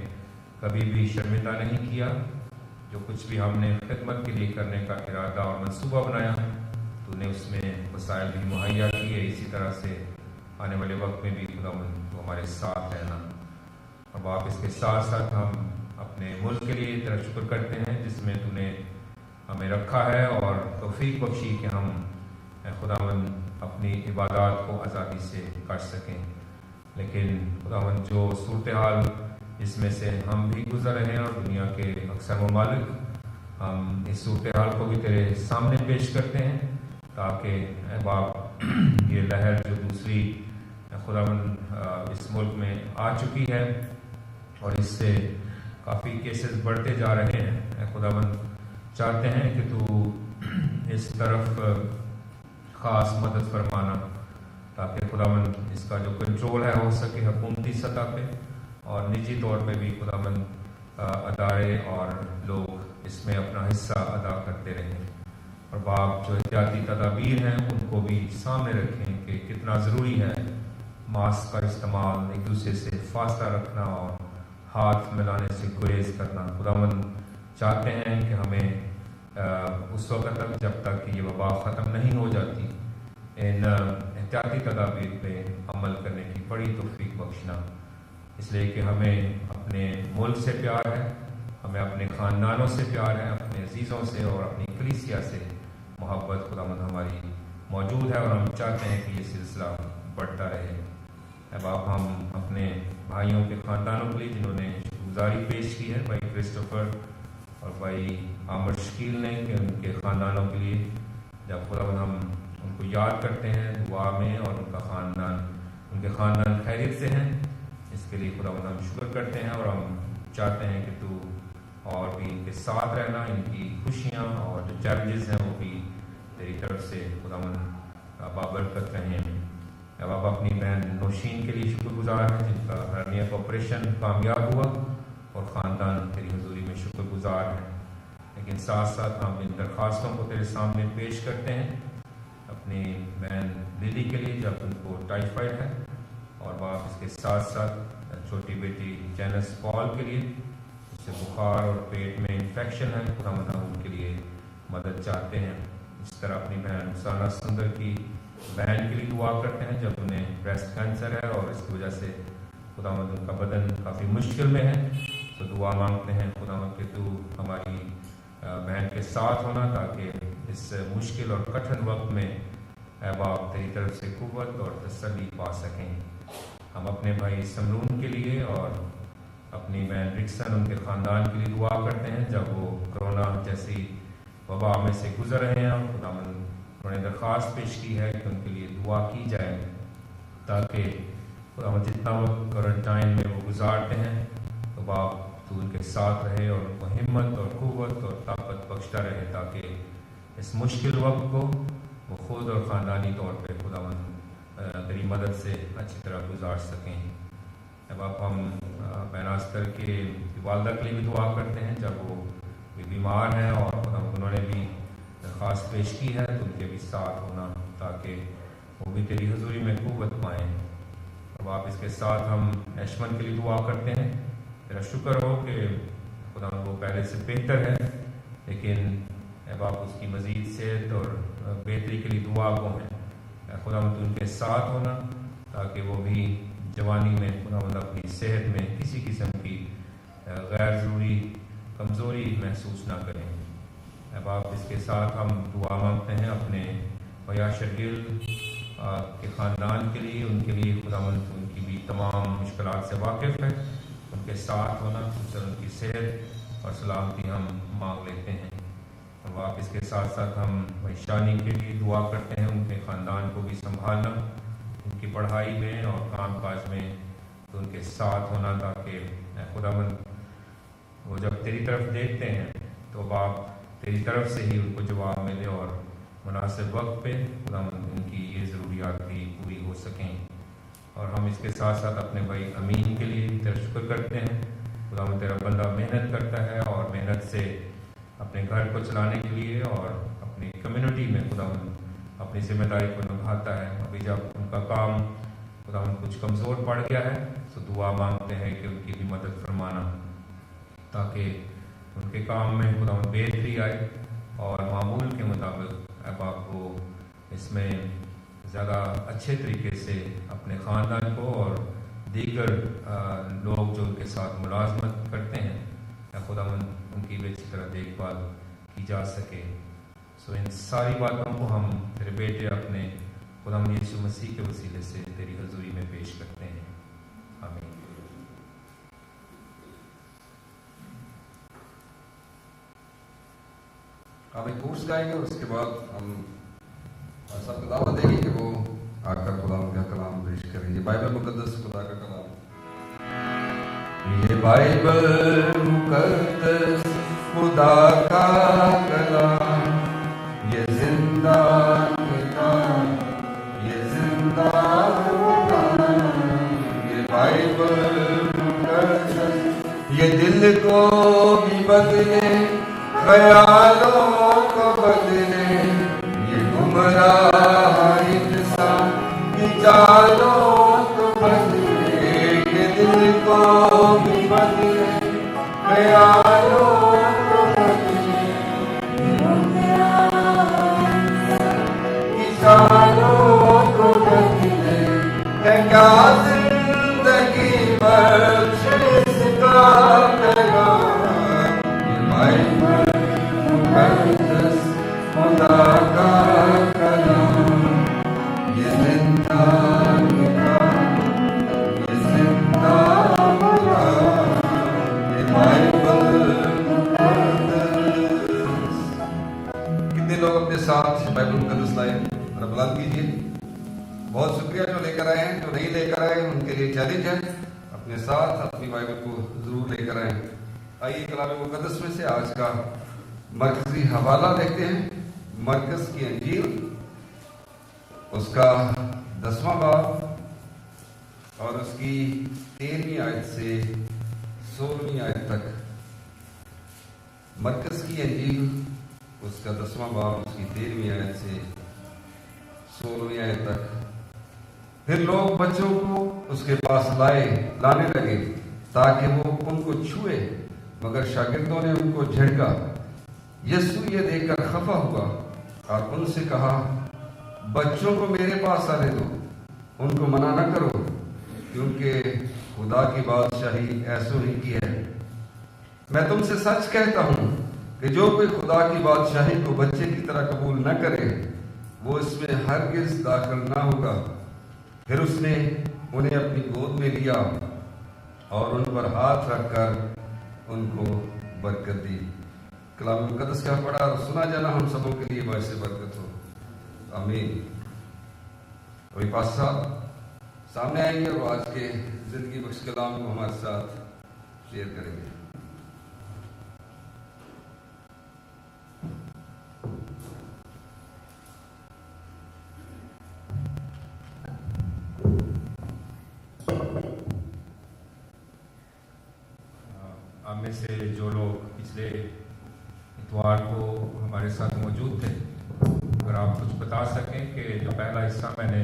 कभी भी शर्मिंदा नहीं किया, जो कुछ भी हमने खिदमत के लिए करने का इरादा और मंसूबा बनाया, तूने उसमें वसाइल भी मुहैया किए। इसी तरह से आने वाले वक्त में भी खुदावंद तो हमारे साथ रहना। अब आप इसके साथ साथ हम अपने मुल्क के लिए तेरा शुक्र करते हैं जिसमें तूने हमें रखा है, और तौफीक बख्शी कि हम खुदावंद अपनी इबादत को आज़ादी से कर सकें। लेकिन खुदावन जो सूरत हाल इसमें से हम भी गुजर रहे हैं और दुनिया के अक्सर ममालिक, हम इस सूरत हाल को भी तेरे सामने पेश करते हैं ताकि बाप ये लहर जो दूसरी खुदावन इस मुल्क में आ चुकी है और इससे काफ़ी केसेस बढ़ते जा रहे हैं, खुदावन चाहते हैं कि तू इस तरफ ख़ास मदद फरमाना ताकि खुदावन इसका जो कंट्रोल है हो सके हुकूमती सतह पे और निजी तौर पे भी खुदावन अदारे और लोग इसमें अपना हिस्सा अदा करते रहें। और बाप जो एहतियाती तदाबीर हैं उनको भी सामने रखें कि कितना ज़रूरी है मास्क का इस्तेमाल, एक दूसरे से फासला रखना और हाथ मिलाने से गुरेज करना। खुदावन चाहते हैं कि हमें उस वक्त तक जब तक कि ये वबा ख़त्म नहीं हो जाती इन एहतियाती तदाबीर पे अमल करने की बड़ी तौफीक बख्शना, इसलिए कि हमें अपने मुल्क से प्यार है, हमें अपने ख़ानदानों से प्यार है, अपने अजीज़ों से और अपनी कलीसिया से मोहब्बत खुदावंद हमारी मौजूद है और हम चाहते हैं कि ये सिलसिला बढ़ता रहे। अब आप हम अपने भाइयों के ख़ानदानों के लिए जिन्होंने गुजारी पेश की है, भाई क्रिस्टोफर और भाई आमर शकील ने, कि उनके ख़ानदानों के लिए जब खुदावंद हम उनको याद करते हैं दुआ में और उनके ख़ानदान खैरियत से हैं, इसके लिए खुदावंद हम शुक्र करते हैं और हम चाहते हैं कि तू और भी इनके साथ रहना, इनकी खुशियाँ और जो चैलेंजेस हैं वो भी तेरी तरफ से खुदावंद बाबरकत रहें। अब आप अपनी बहन नौशीन के लिए शुक्रगुजार हैं जिनका हर्निया का ऑपरेशन कामयाब हुआ और ख़ानदान तेरी हुजूरी में शुक्रगुजार है। लेकिन साथ साथ हम इन दरख्वास्तों को तेरे सामने पेश करते हैं अपनी बहन लिली के लिए जब उनको टाइफाइड है, और बाप इसके साथ साथ छोटी बेटी जेनस पॉल के लिए उससे बुखार और पेट में इन्फेक्शन है, खुदा उनके लिए मदद चाहते हैं। इस तरह अपनी बहन साना सुंदर की बहन के लिए दुआ करते हैं जब उन्हें ब्रेस्ट कैंसर है और इसकी वजह से खुदावंद उनका बदन काफ़ी मुश्किल में है, तो दुआ मांगते हैं खुदावंद कि तू हमारी बहन के साथ होना ताकि इस मुश्किल और कठिन वक्त में बाप तेरी तरफ से कुव्वत और तसल्ली पा सकें। हम अपने भाई समरून के लिए और अपनी बहन रिक्सन उनके ख़ानदान के लिए दुआ करते हैं जब वो कोरोना जैसी वबा में से गुजर रहे हैं, और खुदावंद उन्होंने दरख्वास्त पेश की है कि उनके लिए दुआ की जाए ताकि खुदावंद जितना वक्त क्वारंटाइन में वो गुजारते हैं तो बाप तू उनके साथ रहे और उनको हिम्मत और कुव्वत और ताकत बख्शता रहे ताकि इस मुश्किल वक्त को वो खुद और ख़ानदानी तौर पर खुदावंद तेरी मदद से अच्छी तरह गुजार सकें। अब आप हम बैनास्तर के वालदा के लिए भी दुआ करते हैं जब वो बीमार हैं और उन्होंने भी दरख्वास्त पेश की है तो उनके भी साथ होना ताकि वो भी तेरी हुजूरी में कुव्वत पाएँ। अब आप इसके साथ हम ऐशमन के लिए दुआ करते हैं, तेरा शुक्र हो कि खुदा वो पहले से बेहतर है, लेकिन अब आप उसकी मज़ीद सेहत और बेहतरी के लिए दुआ को हैं। खुदा तो उनके साथ होना ताकि वो भी जवानी में खुदा अपनी सेहत में किसी किस्म की गैर ज़रूरी कमज़ोरी महसूस ना करें। अब आप इसके साथ हम दुआ मांगते हैं अपने भैया शकील के ख़ानदान के लिए, उनके लिए खुदावंद उनकी भी तमाम मुश्किलात से वाकिफ़ है, उनके साथ होना, उनकी सेहत और सलामती हम मांग लेते हैं। और आप इसके साथ साथ हम वैशानी के लिए दुआ करते हैं, उनके ख़ानदान को भी संभालना, उनकी पढ़ाई में और काम काज में तो उनके साथ होना ताकि खुदावंद वो जब तेरी तरफ देखते हैं तो बाप तेरी तरफ से ही उनको जवाब मिले और मुनासिब वक्त पे खुदावंद उनकी ये ज़रूरियात भी पूरी हो सकें। और हम इसके साथ साथ अपने भाई अमीन के लिए तेरा शुक्र करते हैं। खुदावंद तेरा बंदा मेहनत करता है और मेहनत से अपने घर को चलाने के लिए और अपनी कम्युनिटी में खुदावंद अपनी जिम्मेदारी को निभाता है। अभी जब उनका काम खुदावंद कुछ कमज़ोर पड़ गया है तो दुआ मांगते हैं कि उनकी भी मदद फरमाना ताकि उनके काम में खुदावंद बेहतरी आए और मामूल के मुताबिक अब आपको इसमें ज़्यादा अच्छे तरीके से अपने ख़ानदान को और दीगर लोग जो उनके साथ मुलाजमत करते हैं या खुदावंद उनकी भी अच्छी तरह देखभाल की जा सके। सो इन सारी बातों को हम तेरे बेटे अपने खुदावंद यीशु मसीह के वसीले से तेरी हजूरी में पेश करते हैं।
हम एक कोर्स गाएंगे और उसके बाद हम सबको दावत देंगे कि वो आकर खुदा का कलाम पेश करेंगे। बाइबल मुकद्दस खुदा का कलाम। ये बाइबल मुकद्दस खुदा का कलाम, ये जिंदा किताब, ये जिंदा कुरान। ये बाइबल मुकद्दस ये दिल को भी बदले, ख्यालों को बदले, ये गुमराह इंसान की चालों को बदले, ये दिल को भी बदले, ख्यालों को बदले, ये गुमराह इंसान की चालों को बदले। है क्या जिंदगी बख्श इसका पैगाम, ये बाइबल मुकद्दस खुदा का कलाम, ये जिंदा किताब, ये जिंदा कुरान, ये बाइबल मुकद्दस। कितने लोग अपने साथ बाइबल मुकद्दस लाए? बुलंद कीजिए। बहुत शुक्रिया जो लेकर आए हैं। जो नहीं लेकर आए उनके लिए चैलेंज है, अपने साथ अपनी बाइबल को जरूर लेकर आए। आइए कलाम मुकद्दस में से आज का मरकजी हवाला देखते हैं। मरकज की अंजील उसका 10वां बाब और उसकी 13वीं आयत से 16वीं आयत तक। मरकज की अंजील उसका 10वां बाब उसकी 13वीं आयत से 16वीं आयत तक। फिर लोग बच्चों को उसके पास लाने लगे ताकि वो उनको छुए, मगर शागिर्दों ने उनको झिड़का। यीशु ये देखकर खफा हुआ और उनसे कहा, बच्चों को मेरे पास आने दो, उनको मना न करो, क्योंकि खुदा की बादशाही ऐसो ही की है। मैं तुमसे सच कहता हूं कि जो कोई खुदा की बादशाही को बच्चे की तरह कबूल न करे, वो इसमें हरगिज दाखिल ना होगा। फिर उसने उन्हें अपनी गोद में लिया और उन पर हाथ रखकर उनको बरकत दी। कलाम मुकद्दस का पढ़ा और सुना जाना हम सबों के लिए बायसे बरकत हो। आमीन। अभी पास साहब सामने आएंगे और आज के जिंदगी बख्श कलाम को हमारे साथ शेयर करेंगे।
आप में से जो लोग पिछले इतवार को हमारे साथ मौजूद थे, अगर आप कुछ बता सकें कि जो पहला हिस्सा मैंने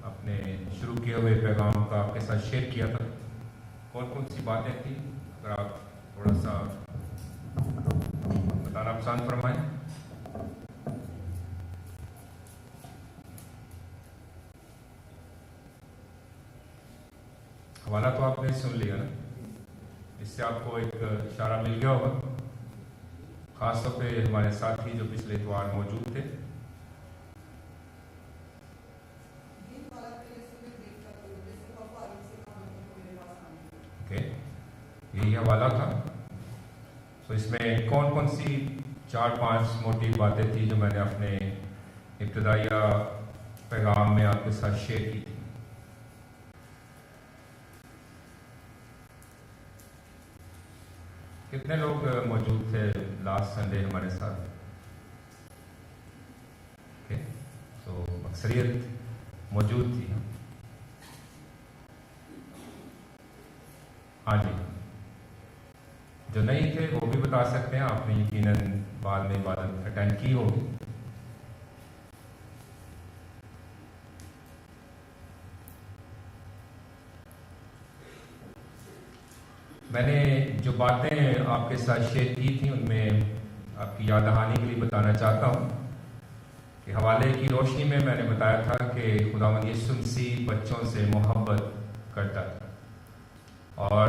अपने शुरू किए हुए पैगाम का आपके साथ शेयर किया था, कौन कौन सी बातें थी, अगर आप थोड़ा सा बताना पसंद फरमाएं। हवाला तो आपने सुन लिया ना, इससे आपको एक इशारा मिल गया होगा, खासतौर पे हमारे साथी जो पिछले इतवार मौजूद थे। ओके, यही हवाला था। तो इसमें कौन कौन सी 4-5 मोटी बातें थी जो मैंने अपने इब्तदाइया पैगाम में आपके साथ शेयर की थी। कितने लोग मौजूद थे लास्ट संडे हमारे साथ? ओके, तो अक्सरियत मौजूद थी। हाँ जी, जो नहीं थे वो भी बता सकते हैं, आपने यकीनन बाद में इबादत अटेंड की होगी। मैंने जो बातें आपके साथ शेयर की थी उनमें आपकी याद दहानी के लिए बताना चाहता हूँ कि हवाले की रोशनी में मैंने बताया था कि खुदावंद यीशु मसीह बच्चों से मोहब्बत करता था, और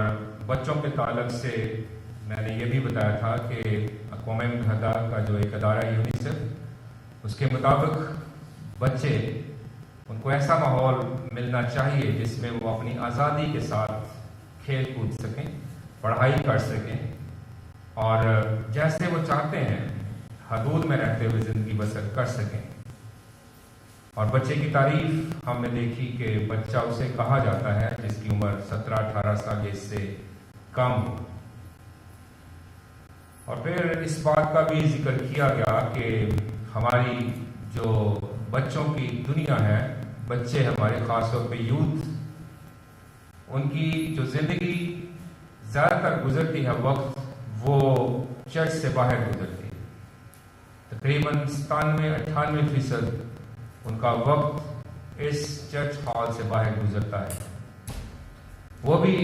बच्चों के ताल्लुक से मैंने ये भी बताया था कि अक़वाम मुत्तहिदा का जो एक अदारा यूनिसेफ, उसके मुताबिक बच्चे उनको ऐसा माहौल मिलना चाहिए जिसमें वो अपनी आज़ादी के साथ खेल कूद सकें, पढ़ाई कर सकें, और जैसे वो चाहते हैं हदूद में रहते हुए ज़िंदगी बसर कर सकें। और बच्चे की तारीफ हमने देखी कि बच्चा उसे कहा जाता है जिसकी उम्र 17-18 साल या इससे कम हो। और फिर इस बात का भी जिक्र किया गया कि हमारी जो बच्चों की दुनिया है, बच्चे हमारे ख़ासतौर पे यूथ, उनकी जो ज़िंदगी ज़्यादातर गुजरती है वक्त वो चर्च से बाहर गुजरती है। तकरीबन 97-98% उनका वक्त इस चर्च हॉल से बाहर गुजरता है। वो भी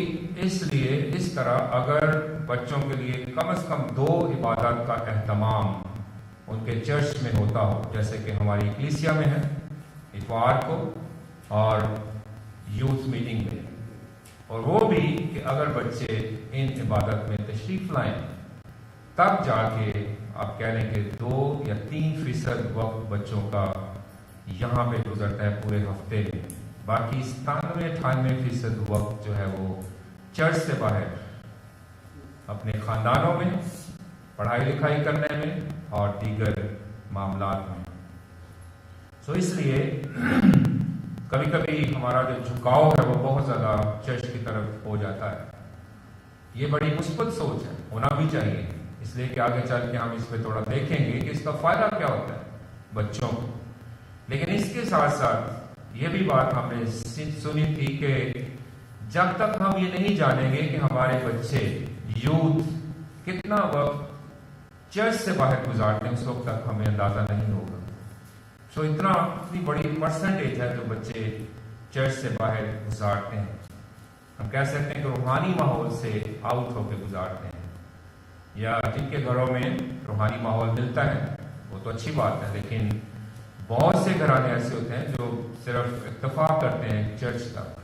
इसलिए इस तरह अगर बच्चों के लिए कम से कम 2 इबादत का एहतमाम उनके चर्च में होता हो, जैसे कि हमारी कलीसिया में है इतवार को और यूथ मीटिंग में, और वो भी कि अगर बच्चे इन इबादत में तशरीफ लाएं तब जाके आप कह लें कि 2 या 3% वक्त बच्चों का यहाँ पे गुजरता है पूरे हफ्ते में। बाकी 97-98% वक्त जो है वो चर्च से बाहर अपने ख़ानदानों में, पढ़ाई लिखाई करने में और दीगर मामलात में। सो इसलिए कभी कभी हमारा जो झुकाव है वो बहुत ज़्यादा चर्च की तरफ हो जाता है। ये बड़ी मुस्बत सोच है, होना भी चाहिए, इसलिए कि आगे चल के हम इस पर थोड़ा देखेंगे कि इसका फ़ायदा क्या होता है बच्चों को। लेकिन इसके साथ साथ ये भी बात हमने सुनी थी कि जब तक हम ये नहीं जानेंगे कि हमारे बच्चे यूथ कितना वक्त चर्च से बाहर गुजारते हैं, उस वक्त तक हमें अंदाजा नहीं होगा। सो इतनी बड़ी परसेंटेज है जो बच्चे चर्च से बाहर गुजारते हैं। हम कह सकते हैं कि रूहानी माहौल से आउट होकर गुजारते हैं, या जिनके घरों में रूहानी माहौल मिलता है वो तो अच्छी बात है, लेकिन बहुत से घराने ऐसे होते हैं जो सिर्फ इत्तेफाक करते हैं चर्च तक।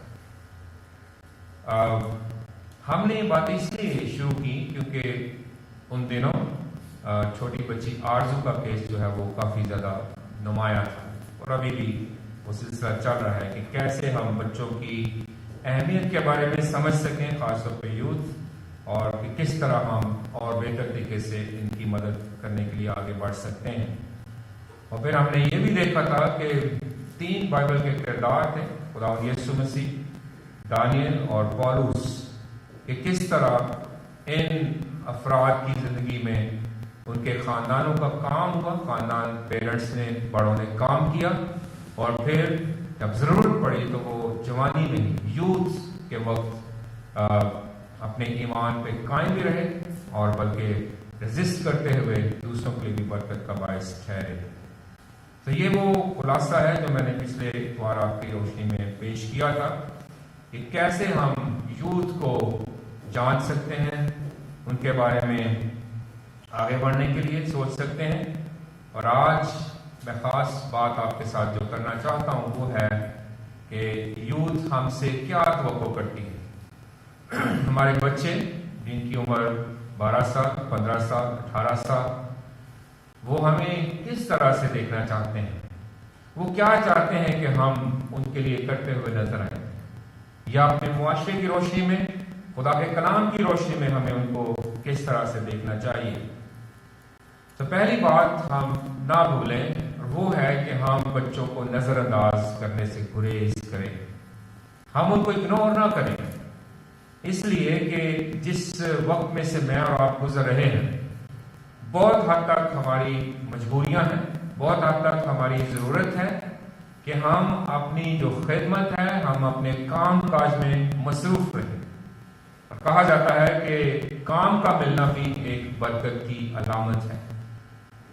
हमने ये बात इसलिए शुरू की क्योंकि उन दिनों छोटी बच्ची आरजू का केस जो है वो काफ़ी ज़्यादा नुमाया था, और अभी भी वो सिलसिला चल रहा है कि कैसे हम बच्चों की अहमियत के बारे में समझ सकें, ख़ासतौर पे यूथ, और कि किस तरह हम और बेहतर तरीके से इनकी मदद करने के लिए आगे बढ़ सकते हैं। और फिर हमने ये भी देखा था कि 3 बाइबल के किरदार थे, खुदावंद यीशु मसीह, दानियल और पौलुस, कि किस तरह इन अफराद की ज़िंदगी में उनके ख़ानदानों का काम हुआ, ख़ानदान पेरेंट्स ने, बड़ों ने काम किया, और फिर जब ज़रूरत पड़ी तो वो जवानी में यूथ के वक्त अपने ईमान पे कायम भी रहे और बल्कि रेजिस्ट करते हुए दूसरों के लिए भी बरकत का बायस ठहरे। तो ये वो खुलासा है जो मैंने पिछले बार आपकी रोशनी में पेश किया था कि कैसे हम यूथ को जान सकते हैं, उनके बारे में आगे बढ़ने के लिए सोच सकते हैं। और आज मैं ख़ास बात आपके साथ जो करना चाहता हूँ वो है कि यूथ हमसे क्या तवक्को करती है। हमारे बच्चे जिनकी उम्र 12 साल, 15 साल, 18 साल, वो हमें किस तरह से देखना चाहते हैं, वो क्या चाहते हैं कि हम उनके लिए करते हुए नजर आए, या अपने मुआशरे की रोशनी में, खुदा के कलाम की रोशनी में हमें उनको किस तरह से देखना चाहिए। तो पहली बात हम ना भूलें वो है कि हम बच्चों को नज़रअंदाज करने से गुरेज करें, हम उनको इग्नोर ना करें, इसलिए कि जिस वक्त में से मैं और आप गुजर रहे हैं बहुत हद तक हमारी मजबूरियां हैं, बहुत हद तक हमारी ज़रूरत है कि हम अपनी जो खिदमत है, हम अपने काम काज में मसरूफ रहें। कहा जाता है कि काम का मिलना भी एक बरकत की अलामत है।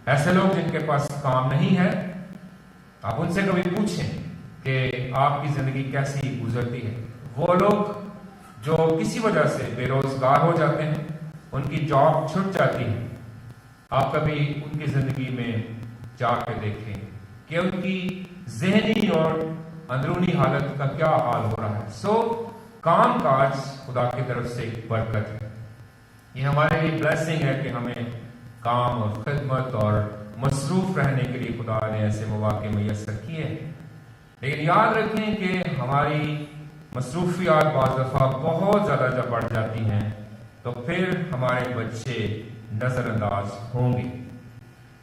ऐसे लोग जिनके पास काम नहीं है, आप उनसे कभी पूछें कि आपकी ज़िंदगी कैसी गुजरती है। वो लोग जो किसी वजह से बेरोजगार हो जाते हैं, उनकी जॉब छूट जाती है, आप कभी उनकी ज़िंदगी में जाकर देखें कि उनकी जहनी और अंदरूनी हालत का क्या हाल हो रहा है। सो काम काज खुदा की तरफ से एक बरकत है, ये हमारे लिए ब्लेसिंग है कि हमें काम और खिदमत और मसरूफ रहने के लिए खुदा ने ऐसे मौके मुयस्सर किए। लेकिन याद रखें कि हमारी मसरूफियात बाज़ दफ़ा बहुत ज़्यादा जब बढ़ जाती हैं तो फिर हमारे बच्चे नज़रअंदाज होंगे।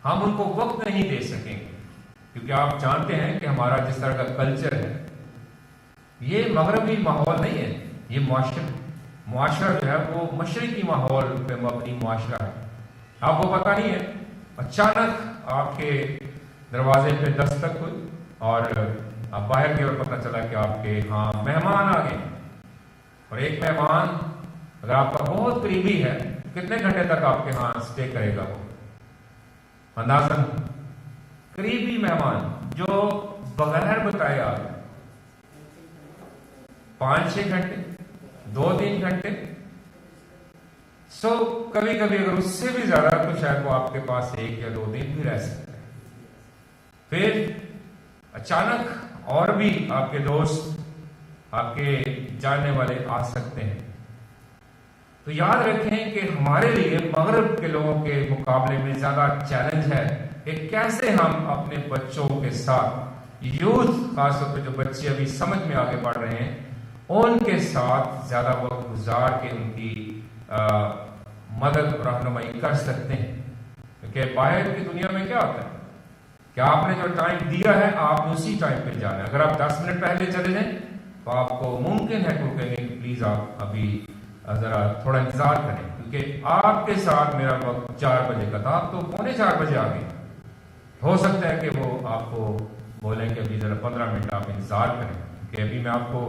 हम उनको वक्त नहीं दे सकेंगे, क्योंकि आप जानते हैं कि हमारा जिस तरह का कल्चर है ये मगरबी माहौल नहीं है, ये मुआशरा जो है वो मशरकी माहौल पे मबनी मुआशरा है। आपको पता नहीं है, अचानक आपके दरवाजे पे दस्तक हुई और अब बाहर की ओर पता चला कि आपके यहाँ मेहमान आ गए। और एक मेहमान अगर आपका बहुत करीबी है, कितने घंटे तक आपके यहाँ स्टे करेगा वो? अंदाजन करीबी मेहमान जो बगैर बताए आ गए, 5-6 घंटे, 2-3 घंटे। कभी कभी अगर उससे भी ज्यादा तो शायद वो आपके पास 1 या 2 दिन भी रह सकते हैं। फिर अचानक और भी आपके दोस्त, आपके जानने वाले आ सकते हैं। तो याद रखें कि हमारे लिए मगरब के लोगों के मुकाबले में ज्यादा चैलेंज है कि कैसे हम अपने बच्चों के साथ, यूथ खासतौर पर जो बच्चे अभी समझ में आगे बढ़ रहे हैं, उनके साथ ज्यादा वक्त गुजार के उनकी मदद रहनुमाई कर सकते हैं। क्योंकि बाहर की दुनिया में क्या होता है कि आपने जो टाइम दिया है आपने उसी टाइम पे जाना है। अगर आप 10 मिनट पहले चले जाएं तो आपको मुमकिन है कि कहेंगे प्लीज आप अभी जरा थोड़ा इंतजार करें, क्योंकि आपके साथ मेरा वक्त 4 बजे का था, आप तो 3:45 बजे आ गए। हो सकता है कि वो आपको बोलें कि अभी जरा 15 मिनट आप इंतजार करें, कि अभी मैं आपको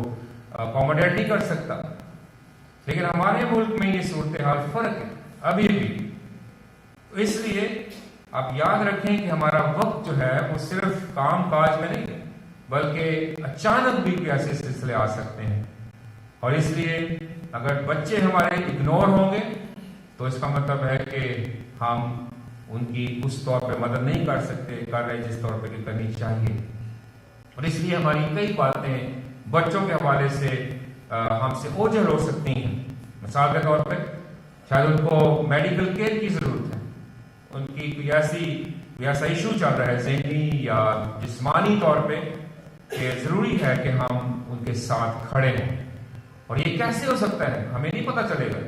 अकोमोडेट नहीं कर सकता। लेकिन हमारे मुल्क में ये सूरत हाल फर्क है अभी भी। तो इसलिए आप याद रखें कि हमारा वक्त जो है वो सिर्फ काम काज में नहीं है, बल्कि अचानक भी ऐसे सिलसिले आ सकते हैं। और इसलिए अगर बच्चे हमारे इग्नोर होंगे तो इसका मतलब है कि हम उनकी उस तौर पे मदद नहीं कर सकते, कर रहे जिस तौर पे करनी चाहिए। और इसलिए हमारी कई बातें बच्चों के हवाले से हमसे ओझल हो सकती हैं। मिसाल के तौर पे शायद उनको मेडिकल केयर की जरूरत है, उनकी कोई ऐसा इशू चल रहा है ज़हनी या जिस्मानी तौर पे कि जरूरी है कि हम उनके साथ खड़े हों। और ये कैसे हो सकता है हमें नहीं पता चलेगा,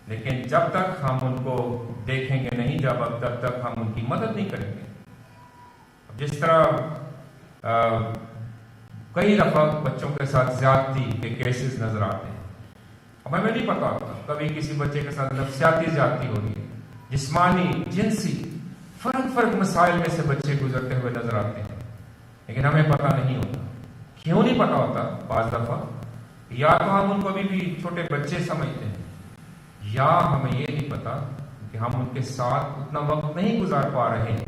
लेकिन जब तक हम उनको देखेंगे नहीं, जब तक हम उनकी मदद नहीं करेंगे। जिस तरह कई दफा बच्चों के साथ ज्यादती के केसेस नजर आते हैं, हमें नहीं पता होता, कभी किसी बच्चे के साथ नफ्सियाती ज्यादती हो रही है, जिस्मानी, जिनसी, फर्क मसाइल में से बच्चे गुजरते हुए नजर आते हैं, लेकिन हमें पता नहीं होता। क्यों नहीं पता होता? बाज दफा या तो हम उनको अभी भी छोटे बच्चे समझते हैं, या हमें ये नहीं पता कि हम उनके साथ उतना वक्त नहीं गुजार पा रहे हैं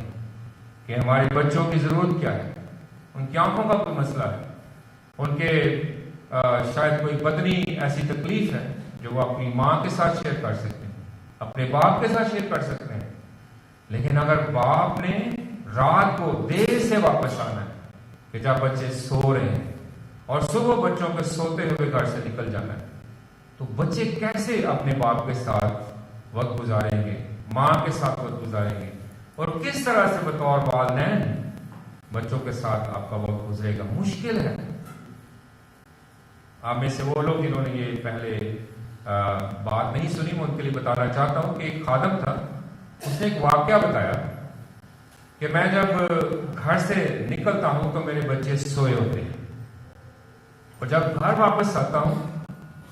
कि हमारे बच्चों की जरूरत क्या है। उनकी आंखों का कोई मसला है, उनके शायद कोई बदनी ऐसी तकलीफ है जो वो अपनी माँ के साथ शेयर कर सकते हैं, अपने बाप के साथ शेयर कर सकते हैं। लेकिन अगर बाप ने रात को देर से वापस आना है कि जब बच्चे सो रहे हैं और सुबह बच्चों के सोते हुए घर से निकल जाना है, तो बच्चे कैसे अपने बाप के साथ वक्त गुजारेंगे, माँ के साथ वक्त गुजारेंगे, और किस तरह से बतौर वालिदैन बच्चों के साथ आपका वक्त गुजरेगा? मुश्किल है। आप में से वो लोग जिन्होंने ये पहले बात नहीं सुनी, मैं उनके लिए बताना चाहता हूं कि एक खादम था, उसने एक वाकया बताया कि मैं जब घर से निकलता हूं तो मेरे बच्चे सोए होते हैं, और जब घर वापस आता हूं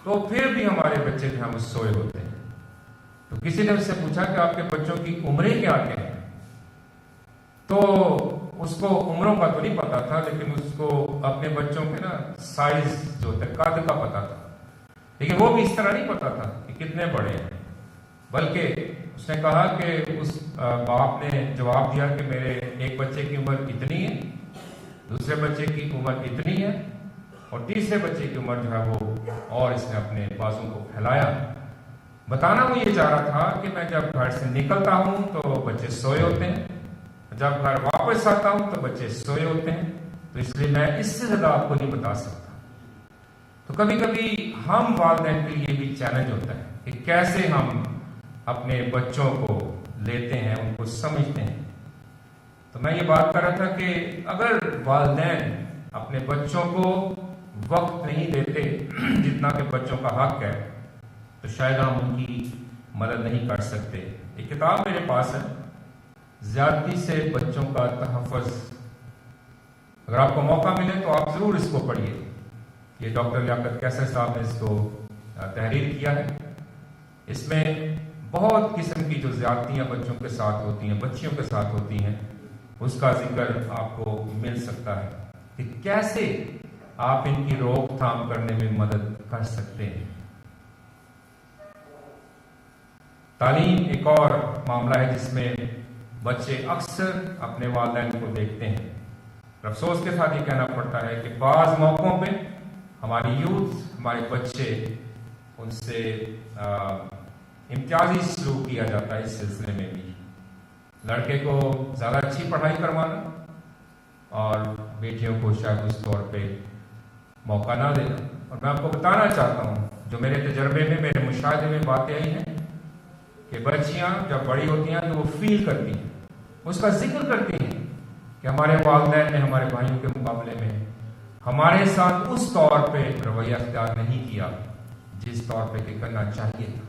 तो फिर भी हमारे बच्चे जो हैं वो सोए होते हैं। तो किसी ने उससे पूछा कि आपके बच्चों की उम्रें क्या क्या हैं? तो उसको उम्रों का तो नहीं पता था, लेकिन उसको अपने बच्चों के ना साइज जो होता है, कद का पता था। लेकिन वो भी इस तरह नहीं पता था कि कितने बड़े हैं, बल्कि उसने कहा कि उस बाप ने जवाब दिया कि मेरे एक बच्चे की उम्र इतनी है, दूसरे बच्चे की उम्र इतनी है, और तीसरे बच्चे की उम्र जो है वो, और इसने अपने बाजू को फैलाया। बताना वो ये चाह रहा था कि मैं जब घर से निकलता हूं तो बच्चे सोए होते हैं, जब घर वापस आता हूं तो बच्चे सोए होते हैं, तो इसलिए मैं इससे ज्यादा आपको नहीं बता सकता। तो कभी कभी हम वालिदैन के लिए भी चैलेंज होता है कि कैसे हम अपने बच्चों को लेते हैं, उनको समझते हैं। तो मैं ये बात कर रहा था कि अगर वालिदैन अपने बच्चों को वक्त नहीं देते जितना कि बच्चों का हक है, तो शायद हम उनकी मदद नहीं कर सकते। एक किताब मेरे पास है ज्यादती से बच्चों का तहफ़्फ़ुज़। अगर आपको मौका मिले तो आप ज़रूर इसको पढ़िए। ये डॉक्टर लियाकत कैसर साहब ने इसको तहरीर किया है। इसमें बहुत किस्म की जो ज्यादतियाँ बच्चों के साथ होती हैं, बच्चियों के साथ होती हैं, उसका जिक्र आपको मिल सकता है कि कैसे आप इनकी रोकथाम करने में मदद कर सकते हैं। तालीम एक और मामला है जिसमें बच्चे अक्सर अपने वालिदैन को देखते हैं। अफसोस के साथ ये कहना पड़ता है कि बाज़ मौक़ों पे हमारी यूथ, हमारे बच्चे, उनसे इम्तियाजी सलूक किया जाता है। इस सिलसिले में भी लड़के को ज़्यादा अच्छी पढ़ाई करवाना और बेटियों को शायद उस तौर पे मौका ना देना। और मैं आपको बताना चाहता हूँ, जो मेरे तजर्बे में, मेरे मुशाहिदे में बातें आई हैं कि बच्चियाँ जब बड़ी होती हैं तो वो फील करती हैं, उसका जिक्र करती हैं कि हमारे वालिदैन ने हमारे भाइयों के मुकाबले में हमारे साथ उस तौर पे रवैया अख्तियार नहीं किया जिस तौर पे कि करना चाहिए था।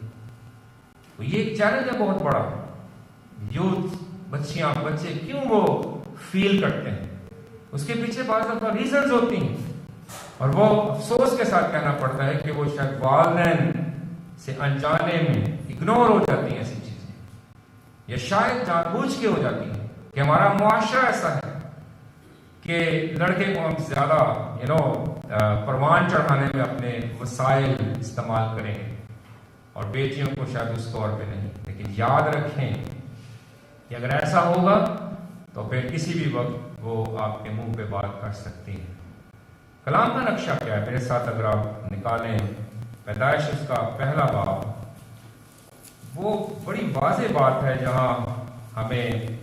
तो ये एक चैलेंज है बहुत बड़ा। यूथ, बच्चियां, बच्चे क्यों वो फील करते हैं, उसके पीछे बाज़ दफ़ा रीजंस होती हैं और वो अफसोस के साथ कहना पड़ता है कि वो शायद वालिदैन से अनजाने में इग्नोर हो जाती हैं ऐसी चीजें, या शायद जानबूझ के हो जाती हैं कि हमारा मुआशरा ऐसा है कि लड़के को हम ज्यादा परवान चढ़ाने में अपने वसाइल इस्तेमाल करेंगे और बेटियों को शायद उस तौर पे नहीं। लेकिन याद रखें कि अगर ऐसा होगा तो फिर किसी भी वक्त वो आपके मुंह पे बात कर सकती है। कलाम का नक्शा क्या है? मेरे साथ अगर आप निकालें पैदाइश उसका पहला बाब, वो बड़ी वाज़ेह बात है जहां हमें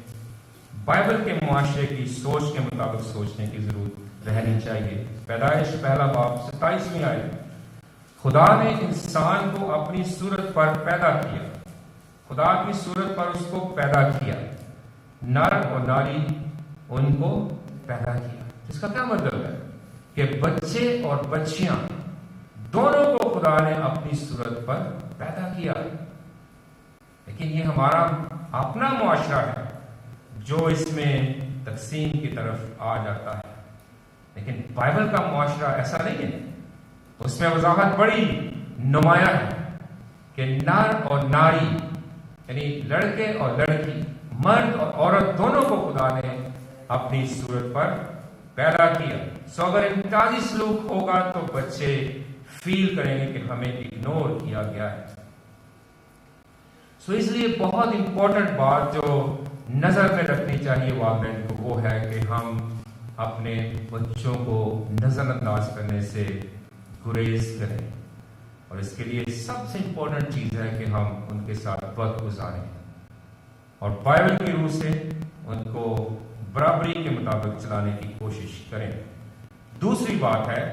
बाइबल के मुआशरे की सोच के मुताबिक सोचने की जरूरत रहनी चाहिए। पैदाइश पहला बाब 27वीं आयत, खुदा ने इंसान को अपनी सूरत पर पैदा किया, खुदा की सूरत पर उसको पैदा किया, नर और नारी उनको पैदा किया। इसका क्या मतलब है कि बच्चे और बच्चियां दोनों को खुदा ने अपनी सूरत पर पैदा किया। लेकिन ये हमारा अपना मुआशरा है जो इसमें तकसीम की तरफ आ जाता है। लेकिन बाइबल का मुआशरा ऐसा नहीं है। उसमें वजाहत बड़ी नुमाया है कि नर और नारी यानी लड़के और लड़की, मर्द और औरत दोनों को खुदा ने अपनी सूरत पर पैदा किया। सो अगर इम्तियाजी सलूक होगा तो बच्चे फील करेंगे कि हमें इग्नोर किया गया है। सो इसलिए बहुत इंपॉर्टेंट बात जो नजर में रखनी चाहिए वालिदैन को वो है कि हम अपने बच्चों को नजरअंदाज करने से गुरेज करें। और इसके लिए सबसे इंपॉर्टेंट चीज है कि हम उनके साथ वक्त गुजारें और बाइबल की रूह से उनको बराबरी के मुताबिक चलाने की कोशिश करें। दूसरी बात है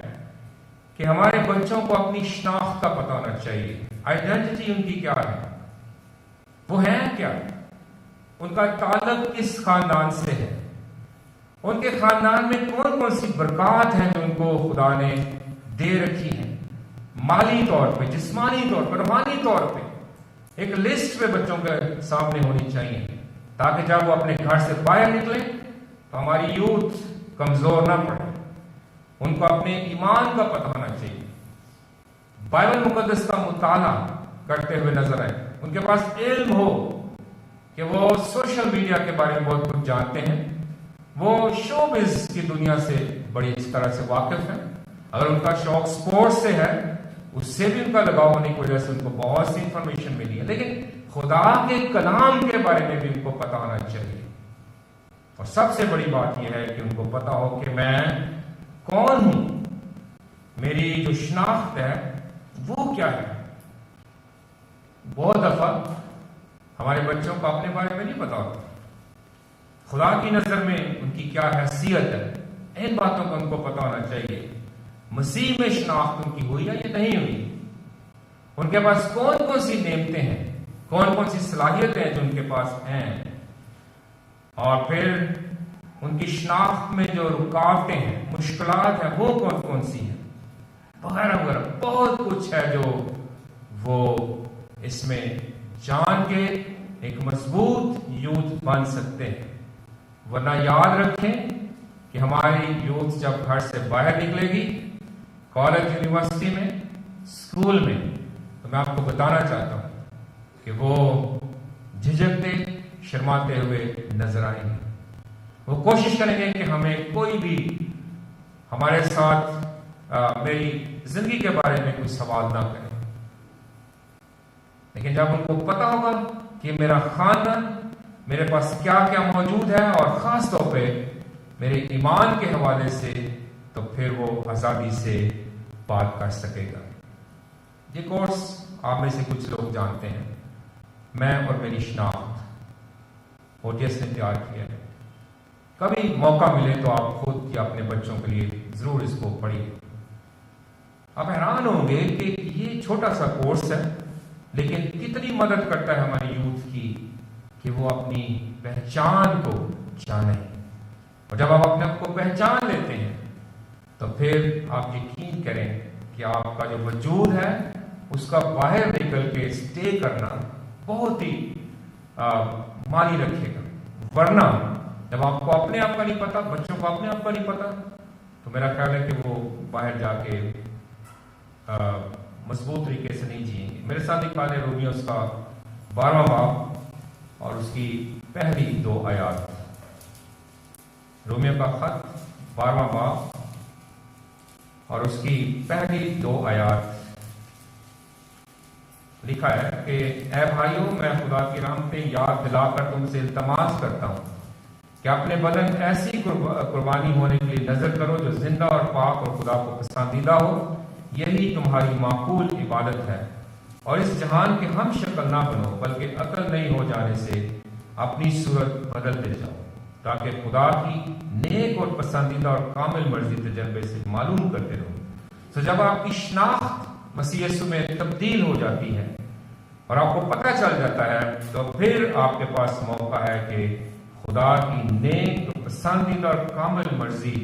कि हमारे बच्चों को अपनी शनाख्त का पता होना चाहिए। आइडेंटिटी उनकी क्या है, वो है क्या, उनका ताल्लुक किस खानदान से है, उनके खानदान में कौन कौन सी बरकत है जो उनको खुदा ने दे रखी है, माली तौर पे, जिस्मानी तौर पर, रूहानी तौर पे। एक लिस्ट पे बच्चों के सामने होनी चाहिए ताकि जब वो अपने घर से बाहर निकले तो हमारी यूथ कमजोर ना पड़े। उनको अपने ईमान का पता होना चाहिए, बाइबल मुकद्दस का मुताला करते हुए नजर आए, उनके पास इल्म हो कि वो सोशल मीडिया के बारे में बहुत कुछ जानते हैं, वो शोबिज की दुनिया से बड़ी इस तरह से वाकिफ है। अगर उनका शौक स्पोर्ट्स से है, उससे भी उनका लगाव होने की वजह से उनको बहुत सी इंफॉर्मेशन मिली है। लेकिन खुदा के कलाम के बारे में भी उनको पता होना चाहिए। और सबसे बड़ी बात यह है कि उनको पता हो कि मैं कौन हूं, मेरी जो शनाख्त है वो क्या है। बहुत दफा हमारे बच्चों को अपने बारे में नहीं पता होता, खुदा की नजर में उनकी क्या हैसियत है, इन बातों का उनको पता होना चाहिए। मसीह में शनाख्त उनकी हुई है या नहीं हुई, उनके पास कौन कौन सी नेमतें हैं, कौन कौन सी सलाहियतें हैं जो उनके पास हैं, और फिर उनकी शनाख्त में जो रुकावटें हैं, मुश्किलात हैं, वो कौन कौन सी हैं, वगैरह वगैरह। बहुत कुछ है जो वो इसमें जान के एक मजबूत यूथ बन सकते हैं। वरना याद रखें कि हमारी यूथ जब घर से बाहर निकलेगी, कॉलेज यूनिवर्सिटी में, स्कूल में, तो मैं आपको बताना चाहता हूं कि वो झिझकते शर्माते हुए नजर आएंगे। वो कोशिश करेंगे कि हमें कोई भी हमारे साथ मेरी जिंदगी के बारे में कोई सवाल ना करे। लेकिन जब उनको पता होगा कि मेरा खानदान, मेरे पास क्या क्या मौजूद है और खास तौर पे मेरे ईमान के हवाले से, तो फिर वो आजादी से बात कर सकेगा। ये कोर्स आप में से कुछ लोग जानते हैं, मैं और मेरी शनाख्त ओटीएस ने तैयार किया है। कभी मौका मिले तो आप खुद या अपने बच्चों के लिए जरूर इसको पढ़िए। आप हैरान होंगे कि ये छोटा सा कोर्स है, लेकिन कितनी मदद करता है हमारी यूथ की कि वो अपनी पहचान को जाने। और जब आप अपने आप को पहचान लेते हैं तो फिर आप यकीन करें कि आपका जो वजूद है उसका बाहर निकल के स्टे करना बहुत ही मानी रखेगा। वरना जब आपको अपने आप का नहीं पता, बच्चों को अपने आप का नहीं पता, तो मेरा ख्याल है कि वो बाहर जाके मजबूत तरीके से नहीं जिएंगे। मेरे साथ निकाले रोमियो उसका 12वां बाब और उसकी पहली 2 आयात। रोमियो का खत 12वां बाब और उसकी पहली 2 आयात लिखा है कि ऐ भाइयों, मैं खुदा की राह पे याद दिलाकर तुमसे इल्तमास करता हूं कि अपने बदन ऐसी कुर्बानी होने के लिए नजर करो जो जिंदा और पाक और खुदा को पसंदीदा हो। यही तुम्हारी माकूल इबादत है। और इस जहान के हम शक्ल ना बनो, बल्कि अकल नहीं हो जाने से अपनी सूरत बदलते जाओ, ताकि खुदा की नेक और पसंदीदा और कामिल मर्जी तजर्बे से मालूम करते रहो। तो जब आपकी शनाख्त मसीह यीशु में तब्दील हो जाती है और आपको पता चल जाता है, तो फिर आपके पास मौका है कि खुदा की नेक और पसंदीदा और कामिल मर्जी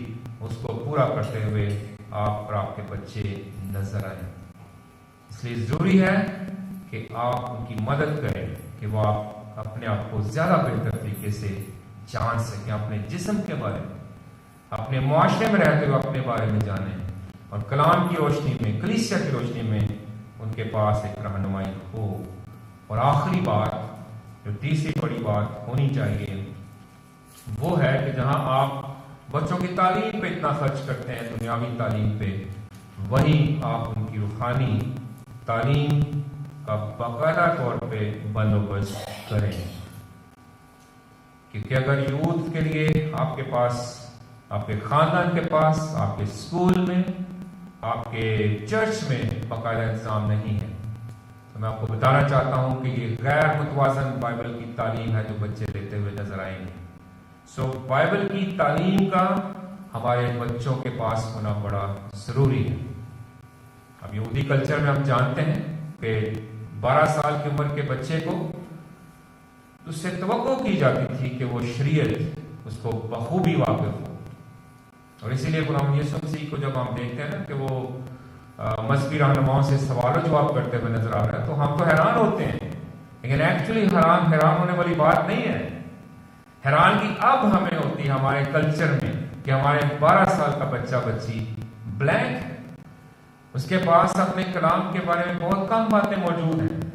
उसको पूरा करते हुए आप और आपके बच्चे नजर आए। इसलिए जरूरी है कि आप उनकी मदद करें कि वो आप अपने आप को ज्यादा बेहतर तरीके से जान सकें, अपने जिस्म के बारे में, अपने मुआशरे में रहते हुए अपने बारे में जाने, और कलाम की रोशनी में, कलीसिया की रोशनी में उनके पास एक रहनुमाई हो। और आखिरी बात, जो तीसरी बड़ी बात होनी चाहिए, वो है कि जहां आप बच्चों की तालीम पे इतना खर्च करते हैं, दुनियावी तालीम पे, वहीं आप उनकी रूहानी तालीम का बाकायदा तौर पे बंदोबस्त करें। क्योंकि अगर यूथ के लिए आपके पास, आपके खानदान के पास, आपके स्कूल में, आपके चर्च में बाकायदा इंतजाम नहीं है, तो मैं आपको बताना चाहता हूं कि ये गैर मुतवाज़न बाइबल की तालीम है जो बच्चे लेते हुए नजर आएंगे। सो बाइबल की तालीम का हमारे बच्चों के पास होना बड़ा जरूरी है। अब यहूदी कल्चर में हम जानते हैं कि 12 साल की उम्र के बच्चे को उससे तवक्को की जाती थी कि वो शरीयत उसको बखूबी वाकिफ हो। और इसीलिए गुलाम यीशु मसीह को जब हम देखते हैं ना कि वो मजहबी रहनुमाओं से सवाल जवाब करते हुए नजर आ रहा है, तो हम तो हैरान होते हैं। लेकिन एक्चुअली हैरान होने वाली बात नहीं है। हैरानगी अब हमें होती है हमारे कल्चर में कि हमारे 12 साल का बच्चा बच्ची ब्लैंक है, उसके पास अपने कलाम के बारे में बहुत कम बातें मौजूद हैं।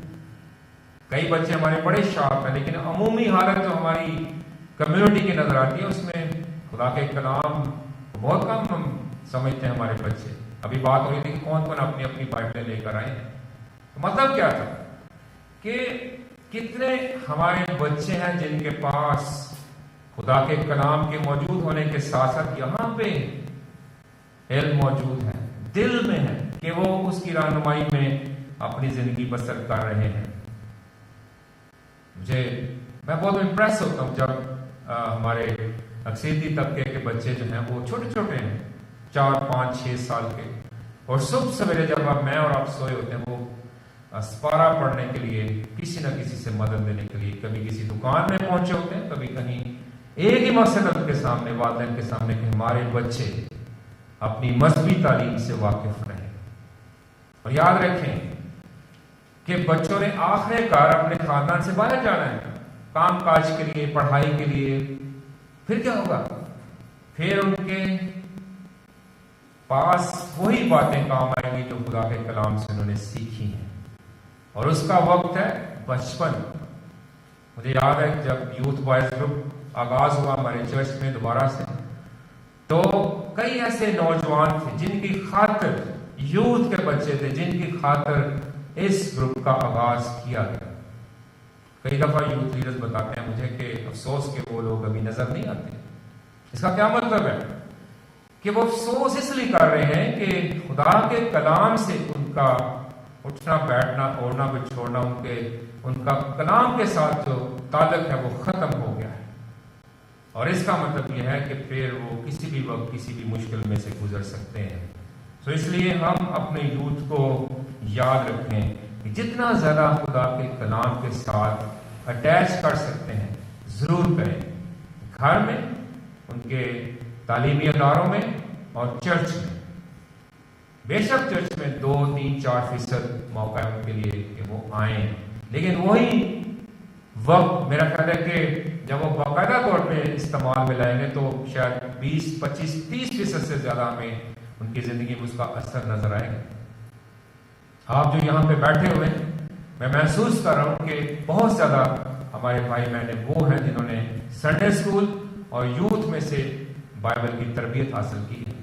कई बच्चे हमारे बड़े शार्प हैं, लेकिन अमूमी हालत जो हमारी कम्युनिटी की नजर आती है उसमें खुदा के कलाम बहुत कम हम समझते हैं हमारे बच्चे। अभी बात हो रही थी कि कौन कौन अपनी अपनी बाइबलें लेकर आए हैं। तो मतलब क्या था कि कितने हमारे बच्चे हैं जिनके पास खुदा के कलाम के मौजूद होने के साथ साथ यहाँ पे इल्म मौजूद है, दिल में है कि वो उसकी रहनुमाई में अपनी जिंदगी बसर कर रहे हैं। मैं बहुत इम्प्रेस होता हूँ जब हमारे अक्सरी तबके के बच्चे जो हैं वो छोटे छोटे हैं, 4, 5, 6 साल के, और सुबह सवेरे जब मैं और आप सोए होते हैं, वो स्पारा पढ़ने के लिए किसी न किसी से मदद लेने के लिए कभी किसी दुकान में पहुंचे होते हैं, कभी कहीं एक ही मकसद के सामने, वालिदैन के सामने, कि हमारे बच्चे अपनी मजहबी तालीम से वाकिफ रहें। और याद रखें कि बच्चों ने आखिरकार अपने खानदान से बाहर जाना है, काम काज के लिए, पढ़ाई के लिए। फिर क्या होगा? फिर उनके पास वही बातें काम आएंगी जो खुदा के कलाम से उन्होंने सीखी हैं, और उसका वक्त है बचपन। मुझे याद है जब यूथ बॉयज ग्रुप आगाज हुआ हमारे चर्च में दोबारा से, तो कई ऐसे नौजवान थे जिनकी खातिर, यूथ के बच्चे थे जिनकी खातिर इस ग्रुप का आगाज किया गया। कई दफा यूथ लीडर्स बताते हैं मुझे कि अफसोस के वो लोग अभी नजर नहीं आते। इसका क्या मतलब है? कि वो अफसोस इसलिए कर रहे हैं कि खुदा के कलाम से उनका उठना बैठना, ओढ़ना बिछोड़ना, उनका कलाम के साथ जो ताल्लुक है वो खत्म हो गया है। और इसका मतलब यह है कि फिर वो किसी भी वक्त किसी भी मुश्किल में से गुजर सकते हैं। तो इसलिए हम अपने यूथ को याद रखें कि जितना ज्यादा खुदा के कलाम के साथ अटैच कर सकते हैं जरूर करें, घर में, उनके तालीमी अदारों में और चर्च में। बेशक चर्च में 2, 3, 4% मौका है उनके लिए कि वो आए, लेकिन वही वक्त मेरा ख्याल है कि जब वो बाकायदा तौर पे इस्तेमाल में लाएंगे तो शायद 20, 25, 30% से ज्यादा हमें उनकी जिंदगी में उसका असर नजर आएगा। आप जो यहाँ पे बैठे हुए हैं, मैं महसूस कर रहा हूँ कि बहुत ज्यादा हमारे भाई बहने वो हैं जिन्होंने संडे स्कूल और यूथ में से बाइबल की तरबियत हासिल की है।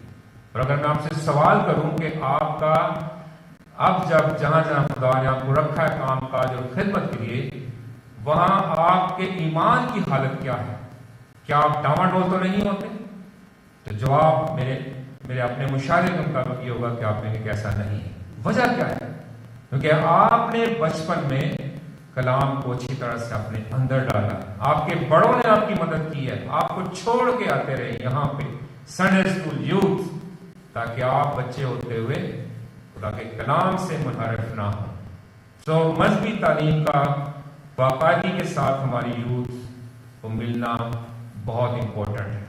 और अगर मैं आपसे सवाल करूं कि आपका अब जब जहां जहां खुदा ने आपको रखा है काम काज और खिदमत के लिए, वहां आपके ईमान की हालत क्या है? क्या आप डामाडोल तो नहीं होते? तो जवाब मेरे अपने मुशाहिदे के मुताबिक ये होगा कि आप में कैसा नहीं है। वजह क्या है? क्योंकि आपने बचपन में कलाम को अच्छी तरह से अपने अंदर डाला, आपके बड़ों ने आपकी मदद की है, आपको छोड़ के आते रहे यहाँ पे संडे स्कूल, यूथ, ताकि आप बच्चे होते हुए खुदा के कलाम से मुनहरफ ना हो। तो मजहबी तालीम का बाकायदगी के साथ हमारी यूथ को मिलना बहुत इंपॉर्टेंट है,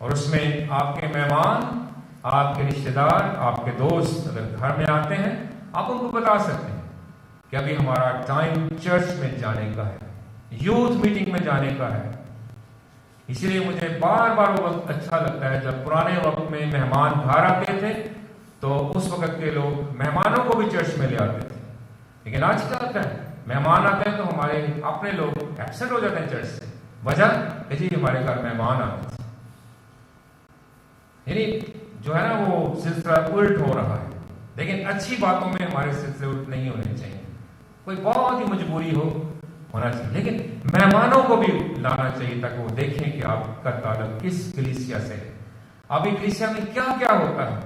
और उसमें आपके मेहमान, आपके रिश्तेदार, आपके दोस्त अगर घर में आते हैं, आप उनको बता सकते हैं कि अभी हमारा टाइम चर्च में जाने का है, यूथ मीटिंग में जाने का है। इसीलिए मुझे बार बार वो वक्त अच्छा लगता है जब पुराने वक्त में मेहमान घर आते थे तो उस वक्त के लोग मेहमानों को भी चर्च में ले आते थे। लेकिन आज क्या होता है? मेहमान आते हैं तो हमारे अपने लोग एब्सेंट हो जाते हैं चर्च से। वजह जी हमारे घर मेहमान आते थे। यानी जो है ना वो सिलसिला उल्ट हो रहा है। लेकिन अच्छी बातों में हमारे सिलसिले उल्ट नहीं होने चाहिए। कोई बहुत ही मजबूरी होना चाहिए, लेकिन मेहमानों को भी लाना चाहिए ताकि वो देखें कि आपका ताल्लुक किस कलीसिया से है। अभी कलीसिया में क्या क्या होता है।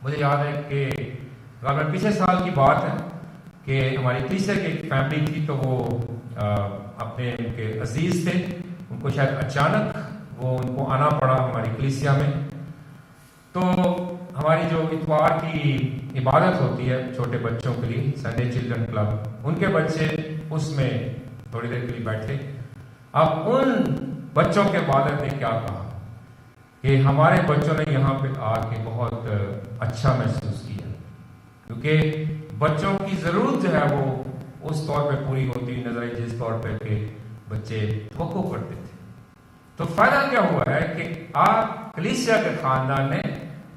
मुझे याद है कि अगर पिछले साल की बात है कि हमारी कलीसिया की एक फैमिली थी, तो वो अपने उनके अजीज थे, उनको शायद अचानक वो उनको आना पड़ा हमारी कलीसिया में। तो हमारी जो इतवार की इबादत होती है छोटे बच्चों के लिए, संडे चिल्ड्रन क्लब, उनके बच्चे उसमें थोड़ी देर के लिए बैठे। अब उन बच्चों के वालिद ने क्या कहा कि हमारे बच्चों ने यहाँ पे आके बहुत अच्छा महसूस किया, क्योंकि बच्चों की जरूरत जो है वो उस तौर पे पूरी होती नजर आई जिस तौर पे के बच्चे तवक्को करते थे। तो फायदा क्या हुआ है कि आप कलीसिया के खानदान ने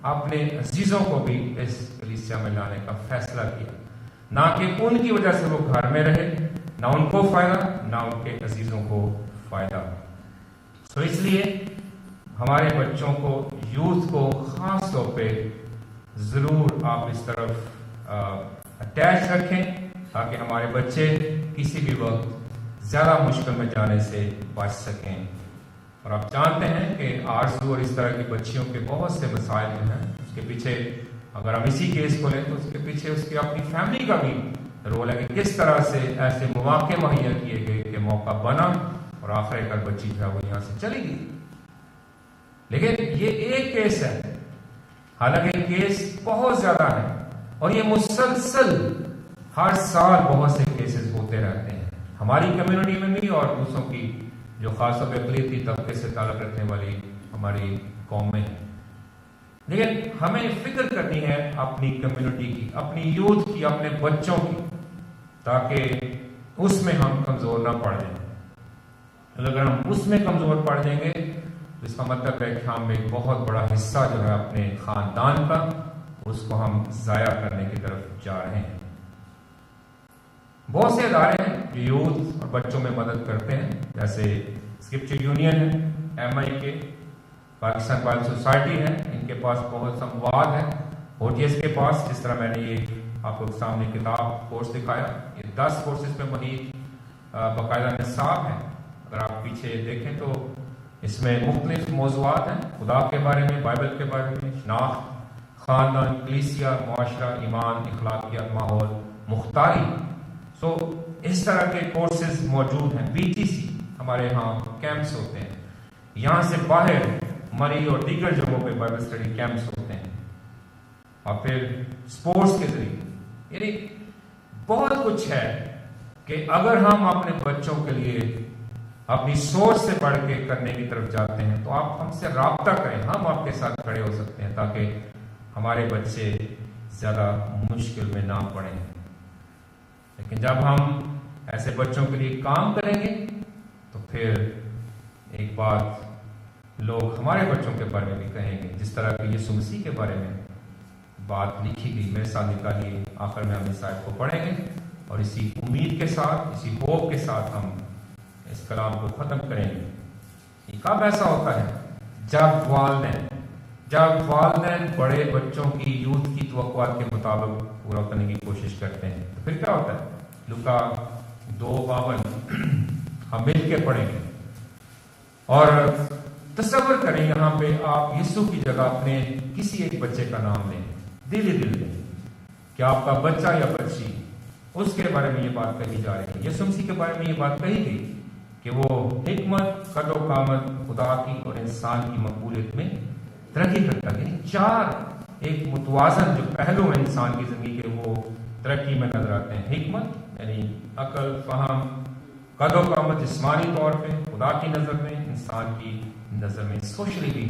अपने अजीजों को भी इस कलीसिया में लाने का फैसला किया, ना कि उनकी वजह से वो घर में रहे, ना उनको फायदा ना उनके अजीजों को फायदा। तो इसलिए हमारे बच्चों को, यूथ को खास तौर पे जरूर आप इस तरफ अटैच रखें ताकि हमारे बच्चे किसी भी वक्त ज्यादा मुश्किल में जाने से बच सकें। और आप जानते हैं कि आरजू और इस तरह की बच्चियों के बहुत से मसाइल जो हैं, उसके पीछे अगर हम इसी केस को लें तो उसके पीछे उसकी अपनी फैमिली का भी रोल है कि किस तरह से ऐसे मौके मुहैया किए गए कि मौका बना और आखिरकार बच्ची जो है वो यहाँ से चली गई। लेकिन ये एक केस है, हालांकि केस बहुत ज्यादा है और ये मुसलसल हर साल बहुत से केसेस होते रहते हैं हमारी कम्युनिटी में भी और दूसरों की जो खासतौर पर अक़लियती तबके से ताल्लुक़ रखने वाली हमारी कौम में है। लेकिन हमें फिक्र करनी है अपनी कम्युनिटी की, अपनी यूथ की, अपने बच्चों की, ताकि उसमें हम कमजोर ना पड़ जाएं। अगर हम उसमें कमजोर पड़ जाएंगे तो इसका मतलब है कि हम एक बहुत बड़ा हिस्सा जो है अपने खानदान का, उसको हम जाया करने की तरफ जा रहे हैं। बहुत से इदारे हैं जो यूथ और बच्चों में मदद करते हैं, जैसे स्क्रिप्चर यूनियन है, MIK, पाकिस्तान बाइबल सोसाइटी है, इनके पास बहुत संवाद है, OTS के पास, जिस तरह मैंने ये आपको सामने किताब कोर्स दिखाया, ये 10 कोर्सेज में मजीद बाकायदा निसाब है। अगर आप पीछे देखें तो इसमें मुख्तलिफ मौज़ूआत हैं, खुदा के बारे में, बाइबल के बारे में, शनाख्त, खानदान, कलीसिया, मुआशरा, ईमान, इखलाकियात, माहौल, मुख्तारी। सो इस तरह के कोर्सेज मौजूद हैं। BTC हमारे यहाँ कैंप्स होते हैं, यहाँ से बाहर मरी और दीगर जगहों पे बाइबल स्टडी कैंप्स होते हैं, और फिर स्पोर्ट्स के जरिए, यानी बहुत कुछ है कि अगर हम अपने बच्चों के लिए अपनी सोच से बढ़ के करने की तरफ जाते हैं तो आप हमसे राब्ता करें, हम आपके साथ खड़े हो सकते हैं, ताकि हमारे बच्चे ज्यादा मुश्किल में ना पड़े। लेकिन जब हम ऐसे बच्चों के लिए काम करेंगे तो फिर एक बात लोग हमारे बच्चों के बारे में भी कहेंगे, जिस तरह के यीशु मसीह के बारे में बात लिखी गई। मेरे साथ निकालिए, आखिर में हम इस आयत को पढ़ेंगे और इसी उम्मीद के साथ, इसी होप के साथ हम इस कलाम को खत्म करेंगे। ये कब ऐसा होता है? जब वालिदैन बड़े बच्चों की, यूथ की तवक्कुआत के मुताबिक पूरा करने की कोशिश करते हैं। तो फिर क्या होता है? लूका 2:52 हम मिल के पढ़ेंगे और तसव्वुर करें, यहाँ पे आप यीशु की जगह अपने किसी एक बच्चे का नाम लें, दिल लें कि आपका बच्चा या बच्ची, उसके बारे में ये बात कही जा रही है। यीशु मसीह के बारे में ये बात कही गई कि वो हिकमत, कदो-कामत, खुदा की और इंसान की मकबूलियत में तरक्की करता है। चार एक मुतवाज़न जो पहलू हैं इंसान की जिंदगी के, वो तरक्की में नजर आते हैं। हिकमत यानी अकल, फहम, कदो-कामत जिस्मानी तौर पे खुदा की नज़र में, इंसान की नज़र में सोशली भी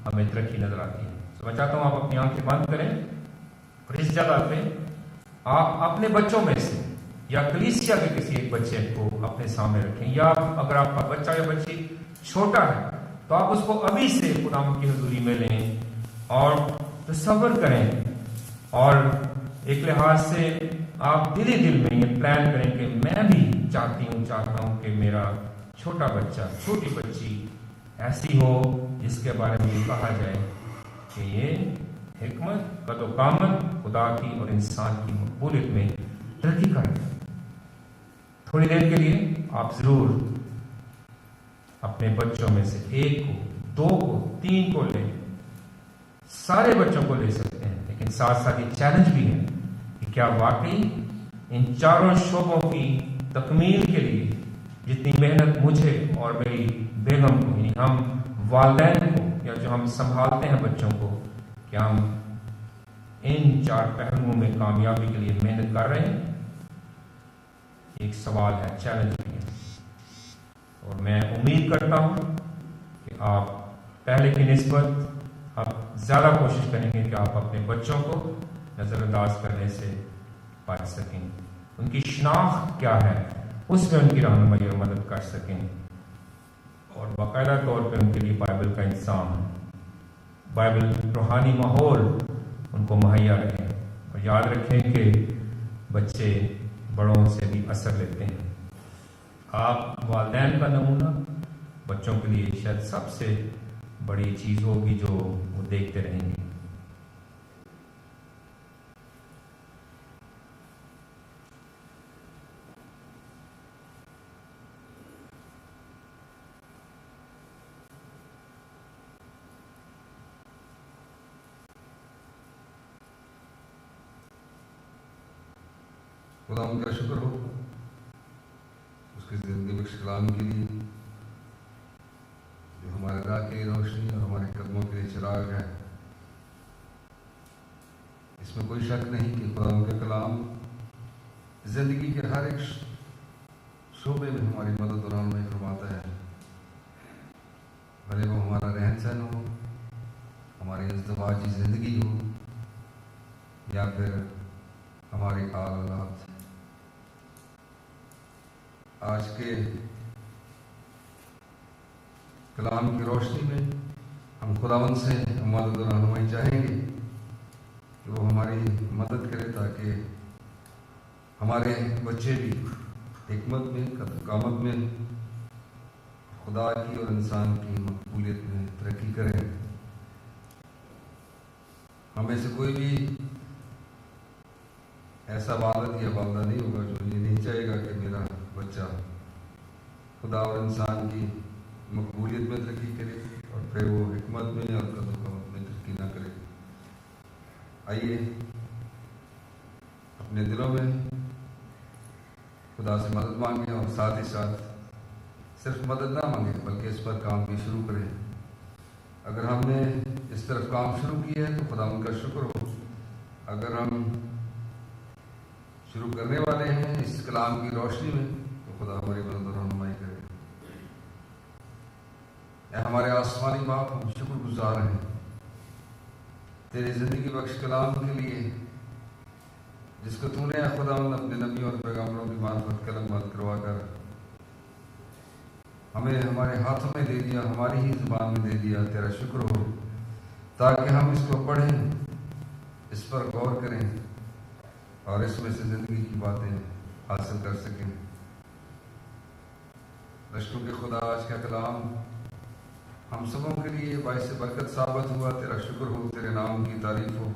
हमें तरक्की नजर आती है। तो मैं चाहता हूँ आप अपनी आंखें बंद करें और इस जगह पे आप अपने बच्चों में से या कलीसिया के किसी एक बच्चे को अपने सामने रखें, या अगर आपका बच्चा या बच्ची छोटा है तो आप उसको अभी से खुदा की हुजूरी में लें और तसव्वुर करें, और एक लिहाज से आप दिल ही दिल में ये प्लान करें कि मैं भी चाहता हूँ कि मेरा छोटा बच्चा, छोटी बच्ची ऐसी हो जिसके बारे में ये कहा जाए कि ये हिकमत, कदो-कामत, खुदा की और इंसान की मकबूलियत में तरक्की करें। थोड़ी देर के लिए आप जरूर अपने बच्चों में से एक को, दो को, तीन को लें, सारे बच्चों को ले सकते हैं, लेकिन साथ साथ ये चैलेंज भी है कि क्या वाकई इन चारों शोबों की तकमील के लिए जितनी मेहनत मुझे और मेरी बेगम को, यानी हम वालिदैन को, या जो हम संभालते हैं बच्चों को, क्या हम इन चार पहलुओं में कामयाबी के लिए मेहनत कर रहे हैं? एक सवाल है, चैलेंज भी है। और मैं उम्मीद करता हूं कि आप पहले की निस्बत अब ज्यादा कोशिश करेंगे कि आप अपने बच्चों को नजरअंदाज करने से बच सकें, उनकी शनाख्त क्या है उसमें उनकी रहनुमाई और मदद कर सकें, और बाकायदा तौर पर उनके लिए बाइबल का इंसान, बाइबल रूहानी माहौल उनको मुहैया रहे। और याद रखें कि बच्चे बड़ों से भी असर लेते हैं। आप वालिदैन का नमूना बच्चों के लिए शायद सबसे बड़ी चीज होगी जो वो देखते रहेंगे।
खुदा उनका शुक्र हो उसकी जिंदगी बख्श कलाम के लिए, जो हमारे राह की रोशनी और हमारे कदमों के लिए चिराग है। इसमें कोई शक नहीं कि खुदा उनका कलाम जिंदगी के हर एक शोबे में हमारी मदद और रहनुमाई फरमाता है, भले वो हमारा रहन सहन हो, हमारी इज़्दिवाजी ज़िंदगी हो या फिर हमारी आल औलाद, आज के कलाम की रोशनी में हम खुदावंद से मदद और रहनुमाई चाहेंगे कि वो हमारी मदद करे ताकि हमारे बच्चे भी हिकमत में, कामत में, खुदा की और इंसान की मकबूलियत में तरक्की करें। हमें से कोई भी ऐसा वालिद या वालिदा नहीं होगा जो ये नहीं चाहेगा कि मेरा बच्चा खुदा और इंसान की मकबूलियत में तरक्की करे और फिर वो हिकमत में और कदम में तरक्की ना करे। आइए अपने दिलों में खुदा से मदद मांगें और साथ ही साथ सिर्फ मदद ना मांगें बल्कि इस पर काम भी शुरू करें। अगर हमने इस तरफ काम शुरू किया है तो खुदा उनका शुक्र हो। अगर हम शुरू करने वाले हैं इस कलाम की रोशनी में तो खुदा हमारी मदद और रहनुमाई करे। हमारे आसमानी बाप, हम शुक्रगुजार हैं तेरे ज़िंदगी बख्श कलाम के लिए जिसको तूने खुदा अपने नबियों और पैगम्बरों की मार्फत कलमबंद करवा कर हमें हमारे हाथों में दे दिया, हमारी ही ज़ुबान में दे दिया। तेरा शुक्र हो ताकि हम इसको पढ़ें, इस पर गौर करें और इसमें से ज़िंदगी की बातें हासिल कर सकें। लश्करों के खुदा, आज का कलाम हम सबों के लिए बाइस बरकत साबित हुआ। तेरा शुक्र हो, तेरे नाम की तारीफ हो।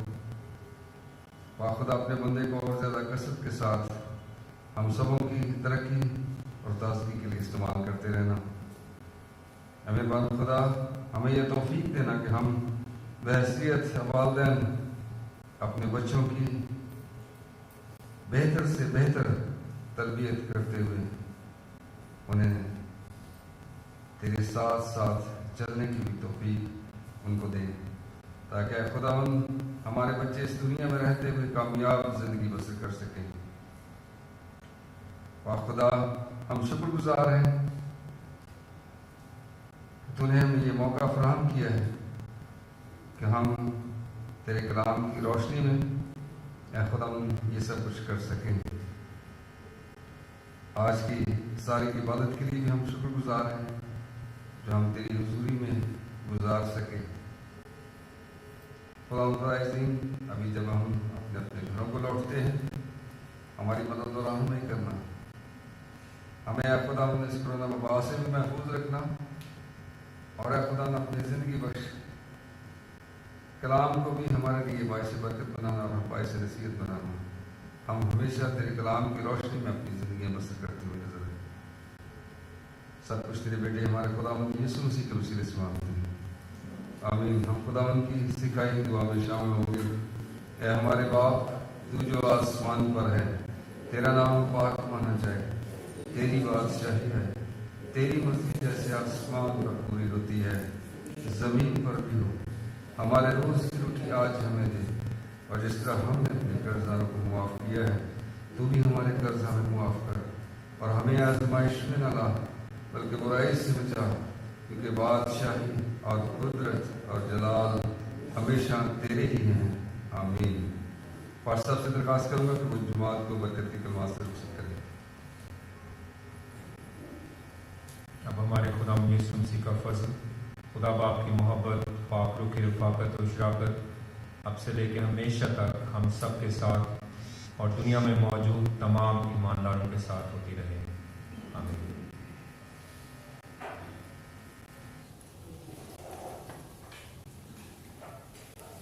वाह खुदा, अपने बंदे को और ज़्यादा कसरत के साथ हम सबों की तरक्की और ताज़गी के लिए इस्तेमाल करते रहना। हमें बात खुदा, हमें यह तौफीक देना कि हम बहैसियत वालिदैन अपने बच्चों की बेहतर से बेहतर तरबियत करते हुए उन्हें तेरे साथ साथ चलने की भी तौफीक उनको दे ताकि खुदावंद हमारे बच्चे इस दुनिया में रहते हुए कामयाब जिंदगी बसर कर सकें। वाह खुदा, हम शुक्रगुजार हैं तूने हमें ये मौका फराहम किया है कि हम तेरे कलाम की रोशनी में खुदावंद ये सब कुछ कर सकें। आज की सारी इबादत के लिए भी हम शुक्रगुजार हैं जो हम तेरी हुजूरी में गुजार सके। अभी जब हम अपने अपने घरों को लौटते हैं हमारी मदद और रहनुमाई करना, हमें खुदा इस कोरोना वबा से भी महफूज रखना और खुदा अपनी ज़िंदगी बख्श कलाम को भी हमारे लिए बाइस बरकत बनाना और बाइस नसीहत बनाना। हम हमेशा तेरे कलाम की रोशनी में अपनी ज़िंदगी बसर करते हुए नजर आए। सब कुछ तेरे बेटे हमारे खुदावंद यीशु मसीह के वसीले से मांगते हैं, आमीन। हम खुदावंद की सिखाई दुआ में शामिल होंगे। ऐ हमारे बाप, तू जो आसमान पर है, तेरा नाम पाक माना जाए, तेरी बादशाही है, तेरी मर्जी जैसे आसमान पर पूरी होती है ज़मीन पर भी हो। हमारे रोज़ की रोटी आज हमें दे और जिस तरह हमने अपने कर्जदारों को मुआफ़ किया है तू भी हमारे कर्ज हमें मुआफ़ कर और हमें आज़माइश में न ला बल्कि बुराई से बचा, क्योंकि बादशाही और कुदरत और जलाल हमेशा तेरे ही हैं, आमीन। फारस साहब से दरख्वास्त करूँगा कि वो जुमात को बरकत की कलमात से रुखसत करें।
अब हमारे खुदा यीशु मसीह का फज़ल, खुदा बाप की मोहब्बत, पाक रूह की रफ़ाकत और शराकत अब से लेकर हमेशा तक हम सब के साथ और दुनिया में मौजूद तमाम ईमानदारों के साथ होती रहे, आमीन।